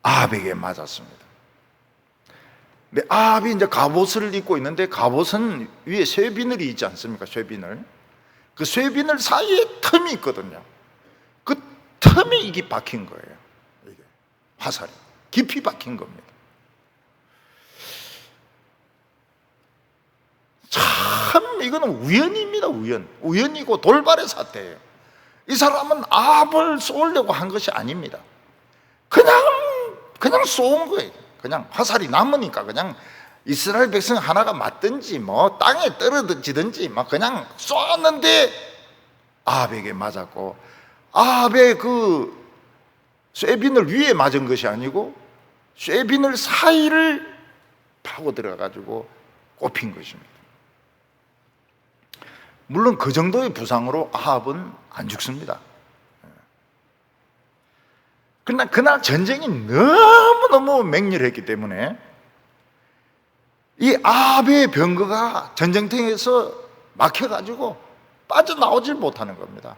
아합에게 맞았습니다. 근데 아합이 이제 갑옷을 입고 있는데 갑옷은 위에 쇠비늘이 있지 않습니까? 쇠비늘. 그 쇠비늘 사이에 틈이 있거든요. 그 틈이 이게 박힌 거예요. 이게 화살이 깊이 박힌 겁니다. 참 이거는 우연입니다. 우연이고 돌발의 사태예요. 이 사람은 아합을 쏘려고 한 것이 아닙니다. 그냥 쏜 거예요. 그냥 화살이 남으니까 그냥 이스라엘 백성 하나가 맞든지 땅에 떨어지든지 그냥 쏘았는데 아합에게 맞았고, 아합의 그 쇠비늘 위에 맞은 것이 아니고 쇠비늘 사이를 파고 들어가지고 꼽힌 것입니다. 물론 그 정도의 부상으로 아합은 안 죽습니다. 그러나 그날 전쟁이 너무너무 맹렬했기 때문에 이 아합의 병거가 전쟁터에서 막혀가지고 빠져나오질 못하는 겁니다.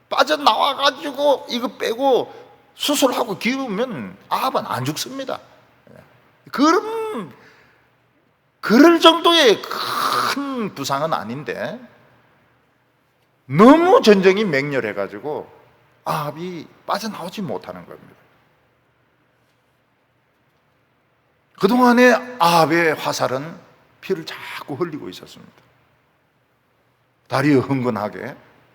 빠져나와가지고 이거 빼고 수술하고 기우면 아합은 안 죽습니다. 그럴 정도의 큰 부상은 아닌데 너무 전쟁이 맹렬해가지고 아합이 빠져나오지 못하는 겁니다. 그동안에 아합의 화살은 피를 자꾸 흘리고 있었습니다. 다리에 흥건하게,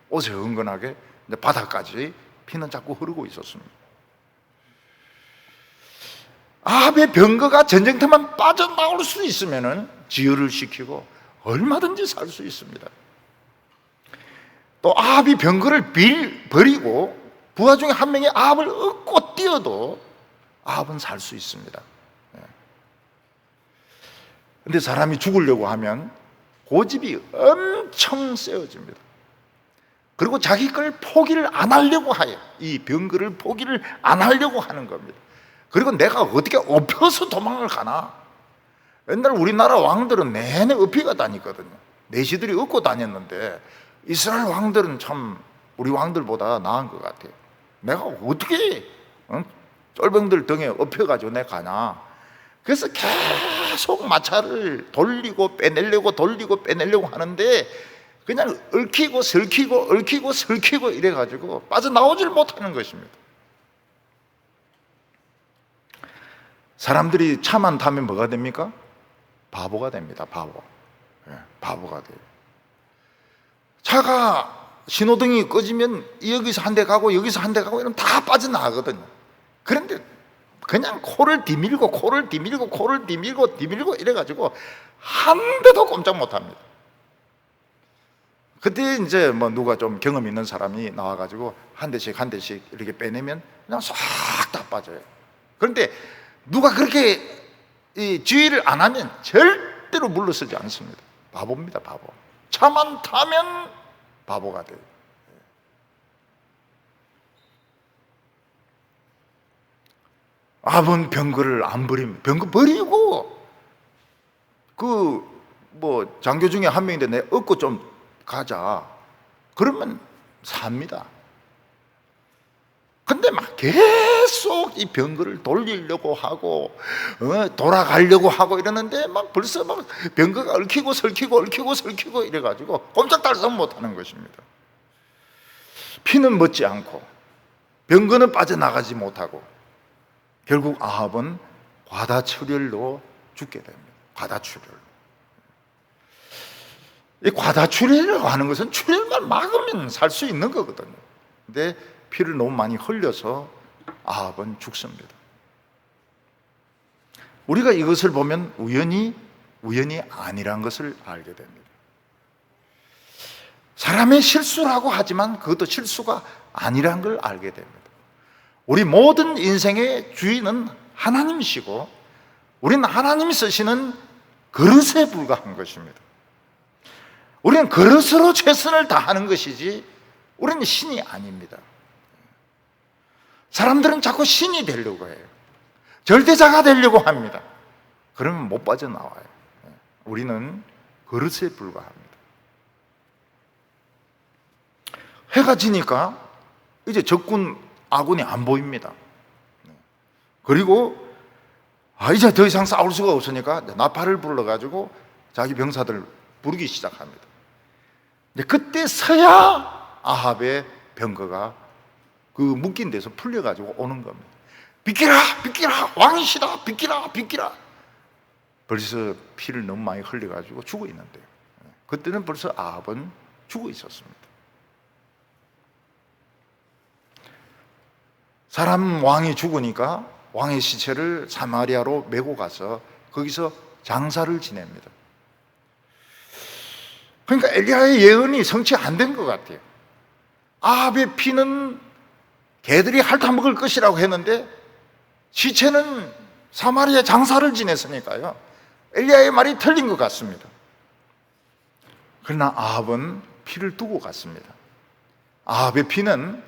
옷에 흥건하게, 바닥까지 피는 자꾸 흐르고 있었습니다. 아합의 병거가 전쟁터만 빠져나올 수 있으면 지혈을 시키고 얼마든지 살 수 있습니다. 또 아합이 병거를 버리고 부하 중에 한 명이 아합을 얻고 뛰어도 아합은 살 수 있습니다. 그런데 사람이 죽으려고 하면 고집이 엄청 세워집니다. 그리고 자기 걸 포기를 안 하려고 해요. 이 병거를 포기를 안 하려고 하는 겁니다. 그리고 내가 어떻게 업혀서 도망을 가나? 옛날 우리나라 왕들은 내내 업히가 다녔거든요. 내시들이 업고 다녔는데 이스라엘 왕들은 참 우리 왕들보다 나은 것 같아요. 내가 어떻게 쫄병들 등에 업혀가지고 내가 가나? 그래서 계속 마차를 돌리고 빼내려고 돌리고 빼내려고 하는데 그냥 얽히고 설키고 얽히고 설키고 이래가지고 빠져나오질 못하는 것입니다. 사람들이 차만 타면 뭐가 됩니까? 바보가 됩니다. 바보. 바보가 돼요. 차가 신호등이 꺼지면 여기서 한 대 가고 여기서 한 대 가고 이러면 다 빠져나가거든요. 그런데 그냥 코를 디밀고 코를 디밀고 코를 디밀고 디밀고 이래가지고 한 대도 꼼짝 못합니다. 그때 이제 뭐 누가 좀 경험 있는 사람이 나와가지고 한 대씩 한 대씩 이렇게 빼내면 그냥 싹 다 빠져요. 그런데 누가 그렇게 주의를 안 하면 절대로 물러서지 않습니다. 바보입니다, 바보. 차만 타면 바보가 돼요. 아번 병거를 안 버립니다. 병거 버리고 그 뭐 장교 중에 한 명인데 내 얻고 좀 가자. 그러면 삽니다. 근데 막 계속 이 병거를 돌리려고 하고 돌아가려고 하고 이러는데 막 벌써 막 병거가 얽히고 설키고 얽히고 설키고 이래가지고 꼼짝달싹 못하는 것입니다. 피는 멎지 않고 병거는 빠져나가지 못하고 결국 아합은 과다출혈로 죽게 됩니다. 과다출혈. 이 과다출혈이라고 하는 것은 출혈만 막으면 살 수 있는 거거든요. 근데 피를 너무 많이 흘려서 아합은 죽습니다. 우리가 이것을 보면 우연이 아니란 것을 알게 됩니다. 사람의 실수라고 하지만 그것도 실수가 아니란 걸 알게 됩니다. 우리 모든 인생의 주인은 하나님이시고 우리는 하나님이 쓰시는 그릇에 불과한 것입니다. 우리는 그릇으로 최선을 다하는 것이지 우리는 신이 아닙니다. 사람들은 자꾸 신이 되려고 해요. 절대자가 되려고 합니다. 그러면 못 빠져나와요. 우리는 그릇에 불과합니다. 해가 지니까 이제 적군 아군이 안 보입니다. 그리고 이제 더 이상 싸울 수가 없으니까 나팔을 불러가지고 자기 병사들 부르기 시작합니다. 그때서야 아합의 병거가 그 묶인 데서 풀려가지고 오는 겁니다. 비키라 비키라 왕이시다 비키라 비키라. 벌써 피를 너무 많이 흘려가지고 죽어 있는데요. 그때는 벌써 아합은 죽어 있었습니다. 사람 왕이 죽으니까 왕의 시체를 사마리아로 메고 가서 거기서 장사를 지냅니다. 그러니까 엘리야의 예언이 성취 안 된 것 같아요. 아합의 피는 개들이 핥아먹을 것이라고 했는데 시체는 사마리아 장사를 지냈으니까요. 엘리야의 말이 틀린 것 같습니다. 그러나 아합은 피를 두고 갔습니다. 아합의 피는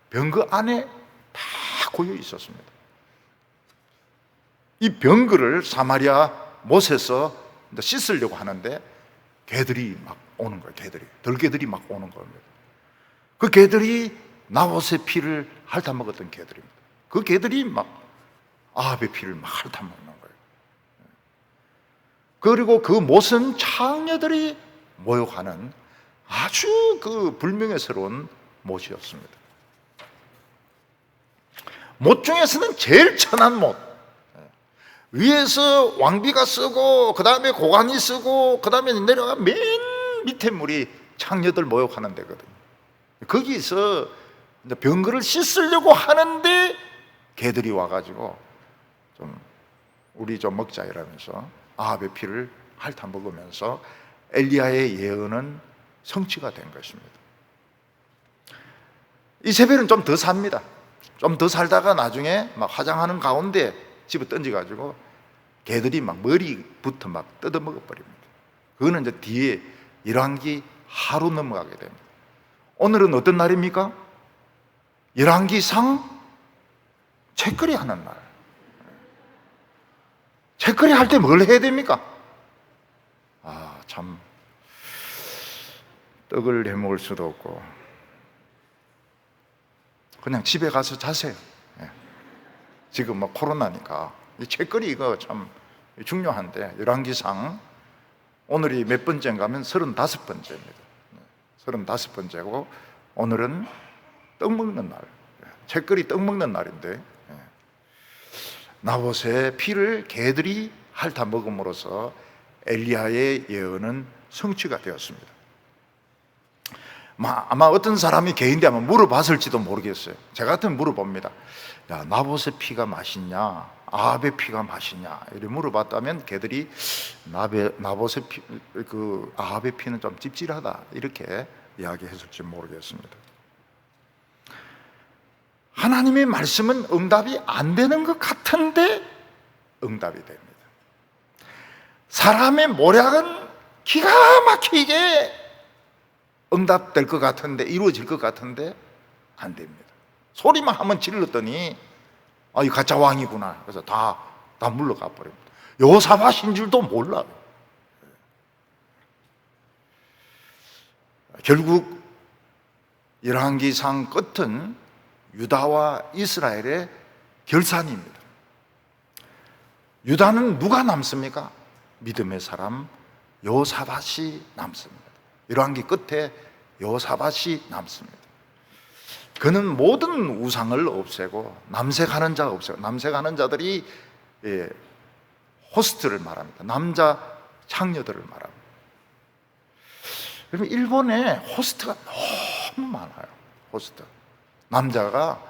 병거 안에 다 고여 있었습니다. 이 병거를 사마리아 못에서 씻으려고 하는데 개들이 막 오는 거예요. 들개들이 막 오는 겁니다. 그 개들이 나봇의 피를 핥아먹었던 개들입니다. 그 개들이 막 아합의 피를 막 핥아먹는 거예요. 그리고 그 못은 창녀들이 모욕하는 아주 그 불명예스러운 못이었습니다. 못 중에서는 제일 천한 못. 위에서 왕비가 쓰고 그 다음에 고관이 쓰고 그 다음에 내려가 맨 밑에 물이 창녀들 모욕하는 데거든요. 거기서 병거를 씻으려고 하는데 개들이 와가지고 우리 좀 먹자 이러면서 아합의 피를 핥아먹으면서 엘리야의 예언은 성취가 된 것입니다. 이세벨은 좀 더 삽니다. 좀 더 살다가 나중에 막 화장하는 가운데 집어 던져가지고 개들이 막 머리부터 막 뜯어먹어 버립니다. 그거는 이제 뒤에 열왕기 하루 넘어가게 됩니다. 오늘은 어떤 날입니까? 열왕기상 책거리 하는 날. 책거리 할 때 뭘 해야 됩니까? 참 떡을 해 먹을 수도 없고 그냥 집에 가서 자세요. 지금 뭐 코로나니까 이 책거리 이거 참 중요한데, 열왕기상 오늘이 몇 번째인가 하면 35번째입니다. 35번째고 오늘은 떡 먹는 날, 책거리 떡 먹는 날인데, 나봇의 피를 개들이 핥아 먹음으로써 엘리야의 예언은 성취가 되었습니다. 아마 어떤 사람이 개인데 아마 물어봤을지도 모르겠어요. 제가 같으면 물어봅니다. 야, 나봇의 피가 맛있냐, 아합의 피가 맛있냐 이렇게 물어봤다면 개들이 나봇의 피, 아합의 피는 좀 찝찝하다 이렇게 이야기했을지 모르겠습니다. 하나님의 말씀은 응답이 안 되는 것 같은데 응답이 됩니다. 사람의 모략은 기가 막히게 응답될 것 같은데, 이루어질 것 같은데 안 됩니다. 소리만 한번 질렀더니 이 가짜 왕이구나. 그래서 다 물러가 버립니다. 여호사밧인 줄도 몰라요. 결국 열왕기상 끝은 유다와 이스라엘의 결산입니다. 유다는 누가 남습니까? 믿음의 사람 여호사밧이 남습니다. 열왕기 끝에 여호사밧이 남습니다. 그는 모든 우상을 없애고 남색하는 자가 없애고, 남색하는 자들이 호스트를 말합니다. 남자 창녀들을 말합니다. 그러면 일본에 호스트가 너무 많아요. 호스트, 남자가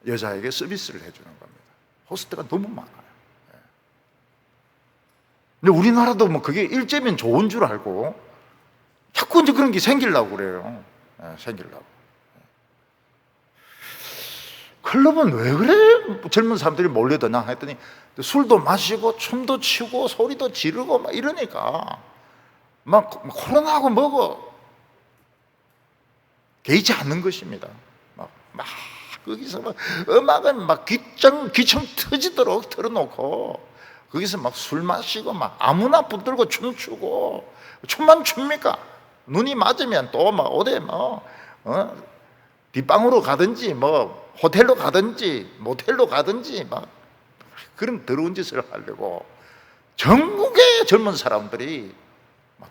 여자에게 서비스를 해주는 겁니다. 호스트가 너무 많아요. 근데 우리나라도 뭐 그게 일제면 좋은 줄 알고 자꾸 이제 그런 게 생기려고 그래요. 생기려고. 클럽은 왜 그래? 젊은 사람들이 몰려드나 했더니 술도 마시고 춤도 추고 소리도 지르고 막 이러니까 막 코로나하고 뭐고 개의치 않는 것입니다. 막 거기서 막 음악은 막 귀청 터지도록 틀어놓고 거기서 막 술 마시고 막 아무나 붙들고 춤추고, 춤만 춥니까? 눈이 맞으면 또 막 어디 뒷방으로 가든지 뭐 호텔로 가든지 모텔로 가든지 막 그런 더러운 짓을 하려고 전국의 젊은 사람들이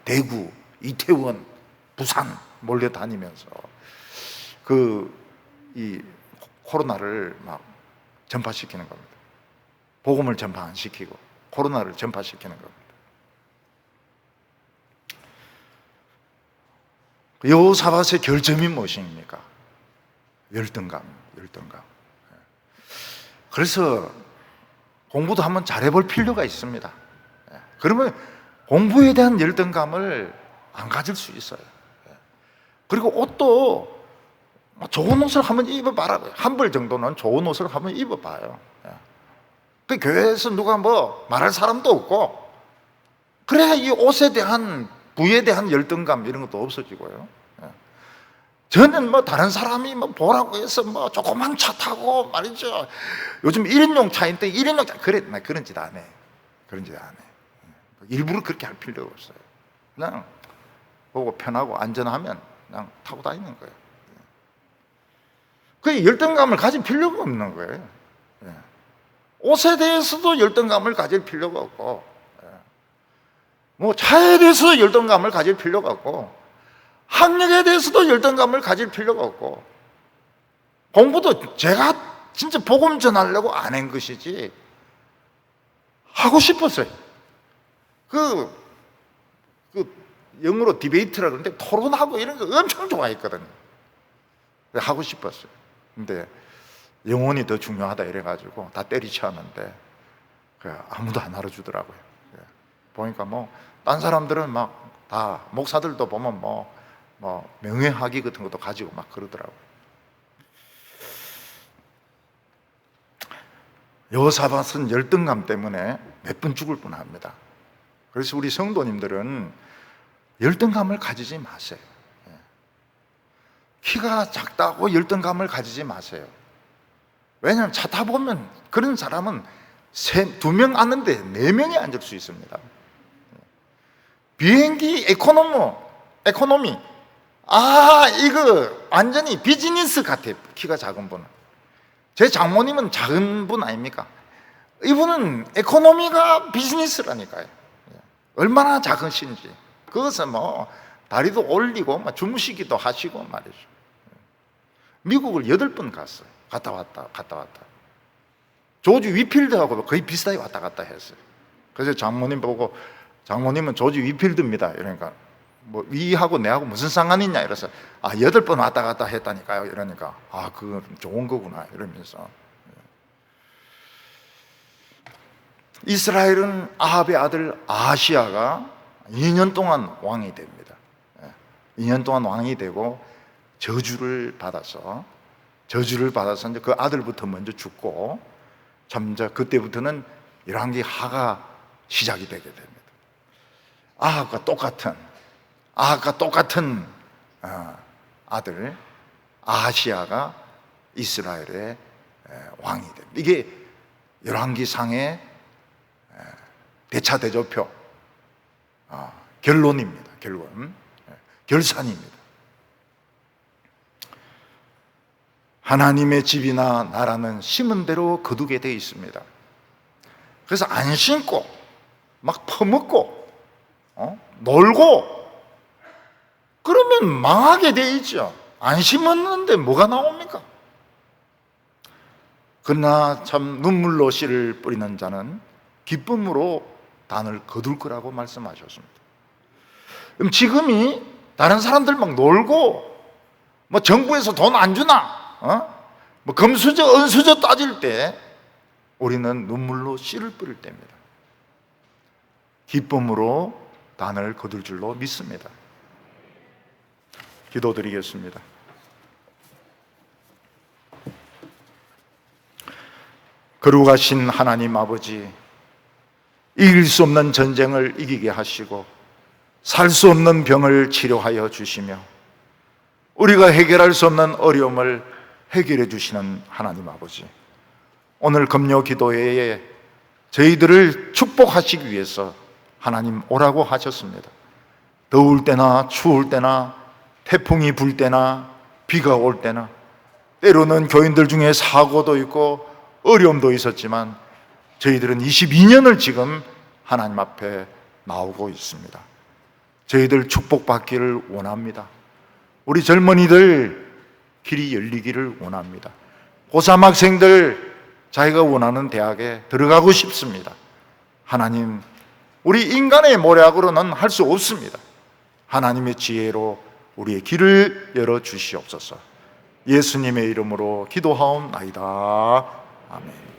대구, 이태원, 부산 몰려다니면서 이 코로나를 막 전파시키는 겁니다. 복음을 전파 안 시키고 코로나를 전파시키는 겁니다. 여호사밧의 결점이 무엇입니까? 열등감. 그래서 공부도 한번 잘해볼 필요가 있습니다. 그러면 공부에 대한 열등감을 안 가질 수 있어요. 그리고 옷도 좋은 옷을 한번 입어봐라. 한 벌 정도는 좋은 옷을 한번 입어봐요. 그 교회에서 누가 뭐 말할 사람도 없고, 그래야 이 옷에 대한, 부에 대한 열등감 이런 것도 없어지고요. 저는 뭐 다른 사람이 뭐 보라고 해서 뭐 조그만 차 타고 말이죠. 요즘 1인용 차인데 1인용 차, 그래, 나 그런 짓 안 해. 그런 짓 안 해. 일부러 그렇게 할 필요가 없어요. 그냥 보고 편하고 안전하면 그냥 타고 다니는 거예요. 그 열등감을 가질 필요가 없는 거예요. 옷에 대해서도 열등감을 가질 필요가 없고, 뭐 차에 대해서도 열등감을 가질 필요가 없고, 학력에 대해서도 열등감을 가질 필요가 없고, 공부도 제가 진짜 복음 전하려고 안 한 것이지 하고 싶었어요. 그 영어로 디베이트라 그러는데 토론하고 이런 거 엄청 좋아했거든요. 하고 싶었어요. 근데 영혼이 더 중요하다 이래가지고 다 때리쳐하는데 아무도 안 알아주더라고요. 보니까 딴 사람들은 막 다 목사들도 보면 명예학위 같은 것도 가지고 막 그러더라고요. 여호사밧은 열등감 때문에 몇 번 죽을 뻔합니다. 그래서 우리 성도님들은 열등감을 가지지 마세요. 키가 작다고 열등감을 가지지 마세요. 왜냐하면 차 타보면 그런 사람은 2명 앉는데 4명이 앉을 수 있습니다. 비행기 에코노미. 이거 완전히 비즈니스 같아요. 키가 작은 분은. 제 장모님은 작은 분 아닙니까? 이분은 에코노미가 비즈니스라니까요. 얼마나 작으신지. 그것은 뭐 다리도 올리고 주무시기도 하시고 말이죠. 미국을 8번 갔어요. 갔다 왔다. 조지 위필드하고 거의 비슷하게 왔다 갔다 했어요. 그래서 장모님 보고, 장모님은 조지 위필드입니다. 이러니까 뭐 위하고 내하고 무슨 상관이 있냐 이래서 8번 왔다 갔다 했다니까요. 이러니까 그건 좋은 거구나 이러면서. 이스라엘은 아합의 아들 아하시야가 2년 동안 왕이 됩니다. 2년 동안 왕이 되고 저주를 받아서 이제 그 아들부터 먼저 죽고, 그때부터는 열왕기 시작이 되게 됩니다. 아합과 똑같은 아들 아하시야가 이스라엘의 왕이 됩니다. 이게 열왕기상의 대차대조표 결론입니다. 결산입니다. 하나님의 집이나 나라는 심은 대로 거두게 되어 있습니다. 그래서 안 심고 막 퍼먹고 놀고 그러면 망하게 되어 있죠. 안 심었는데 뭐가 나옵니까? 그러나 참 눈물로 씨를 뿌리는 자는 기쁨으로 단을 거둘 거라고 말씀하셨습니다. 그럼 지금이 다른 사람들 막 놀고 뭐 정부에서 돈 안 주나? 뭐 금수저 은수저 따질 때 우리는 눈물로 씨를 뿌릴 때입니다. 기쁨으로 단을 거둘 줄로 믿습니다. 기도드리겠습니다. 거룩하신 하나님 아버지, 이길 수 없는 전쟁을 이기게 하시고 살 수 없는 병을 치료하여 주시며 우리가 해결할 수 없는 어려움을 해결해 주시는 하나님 아버지, 오늘 금요 기도회에 저희들을 축복하시기 위해서 하나님 오라고 하셨습니다. 더울 때나 추울 때나 태풍이 불 때나 비가 올 때나 때로는 교인들 중에 사고도 있고 어려움도 있었지만 저희들은 22년을 지금 하나님 앞에 나오고 있습니다. 저희들 축복받기를 원합니다. 우리 젊은이들 길이 열리기를 원합니다. 고3 학생들 자기가 원하는 대학에 들어가고 싶습니다. 하나님, 우리 인간의 모략으로는 할 수 없습니다. 하나님의 지혜로 우리의 길을 열어 주시옵소서. 예수님의 이름으로 기도하옵나이다. 아멘.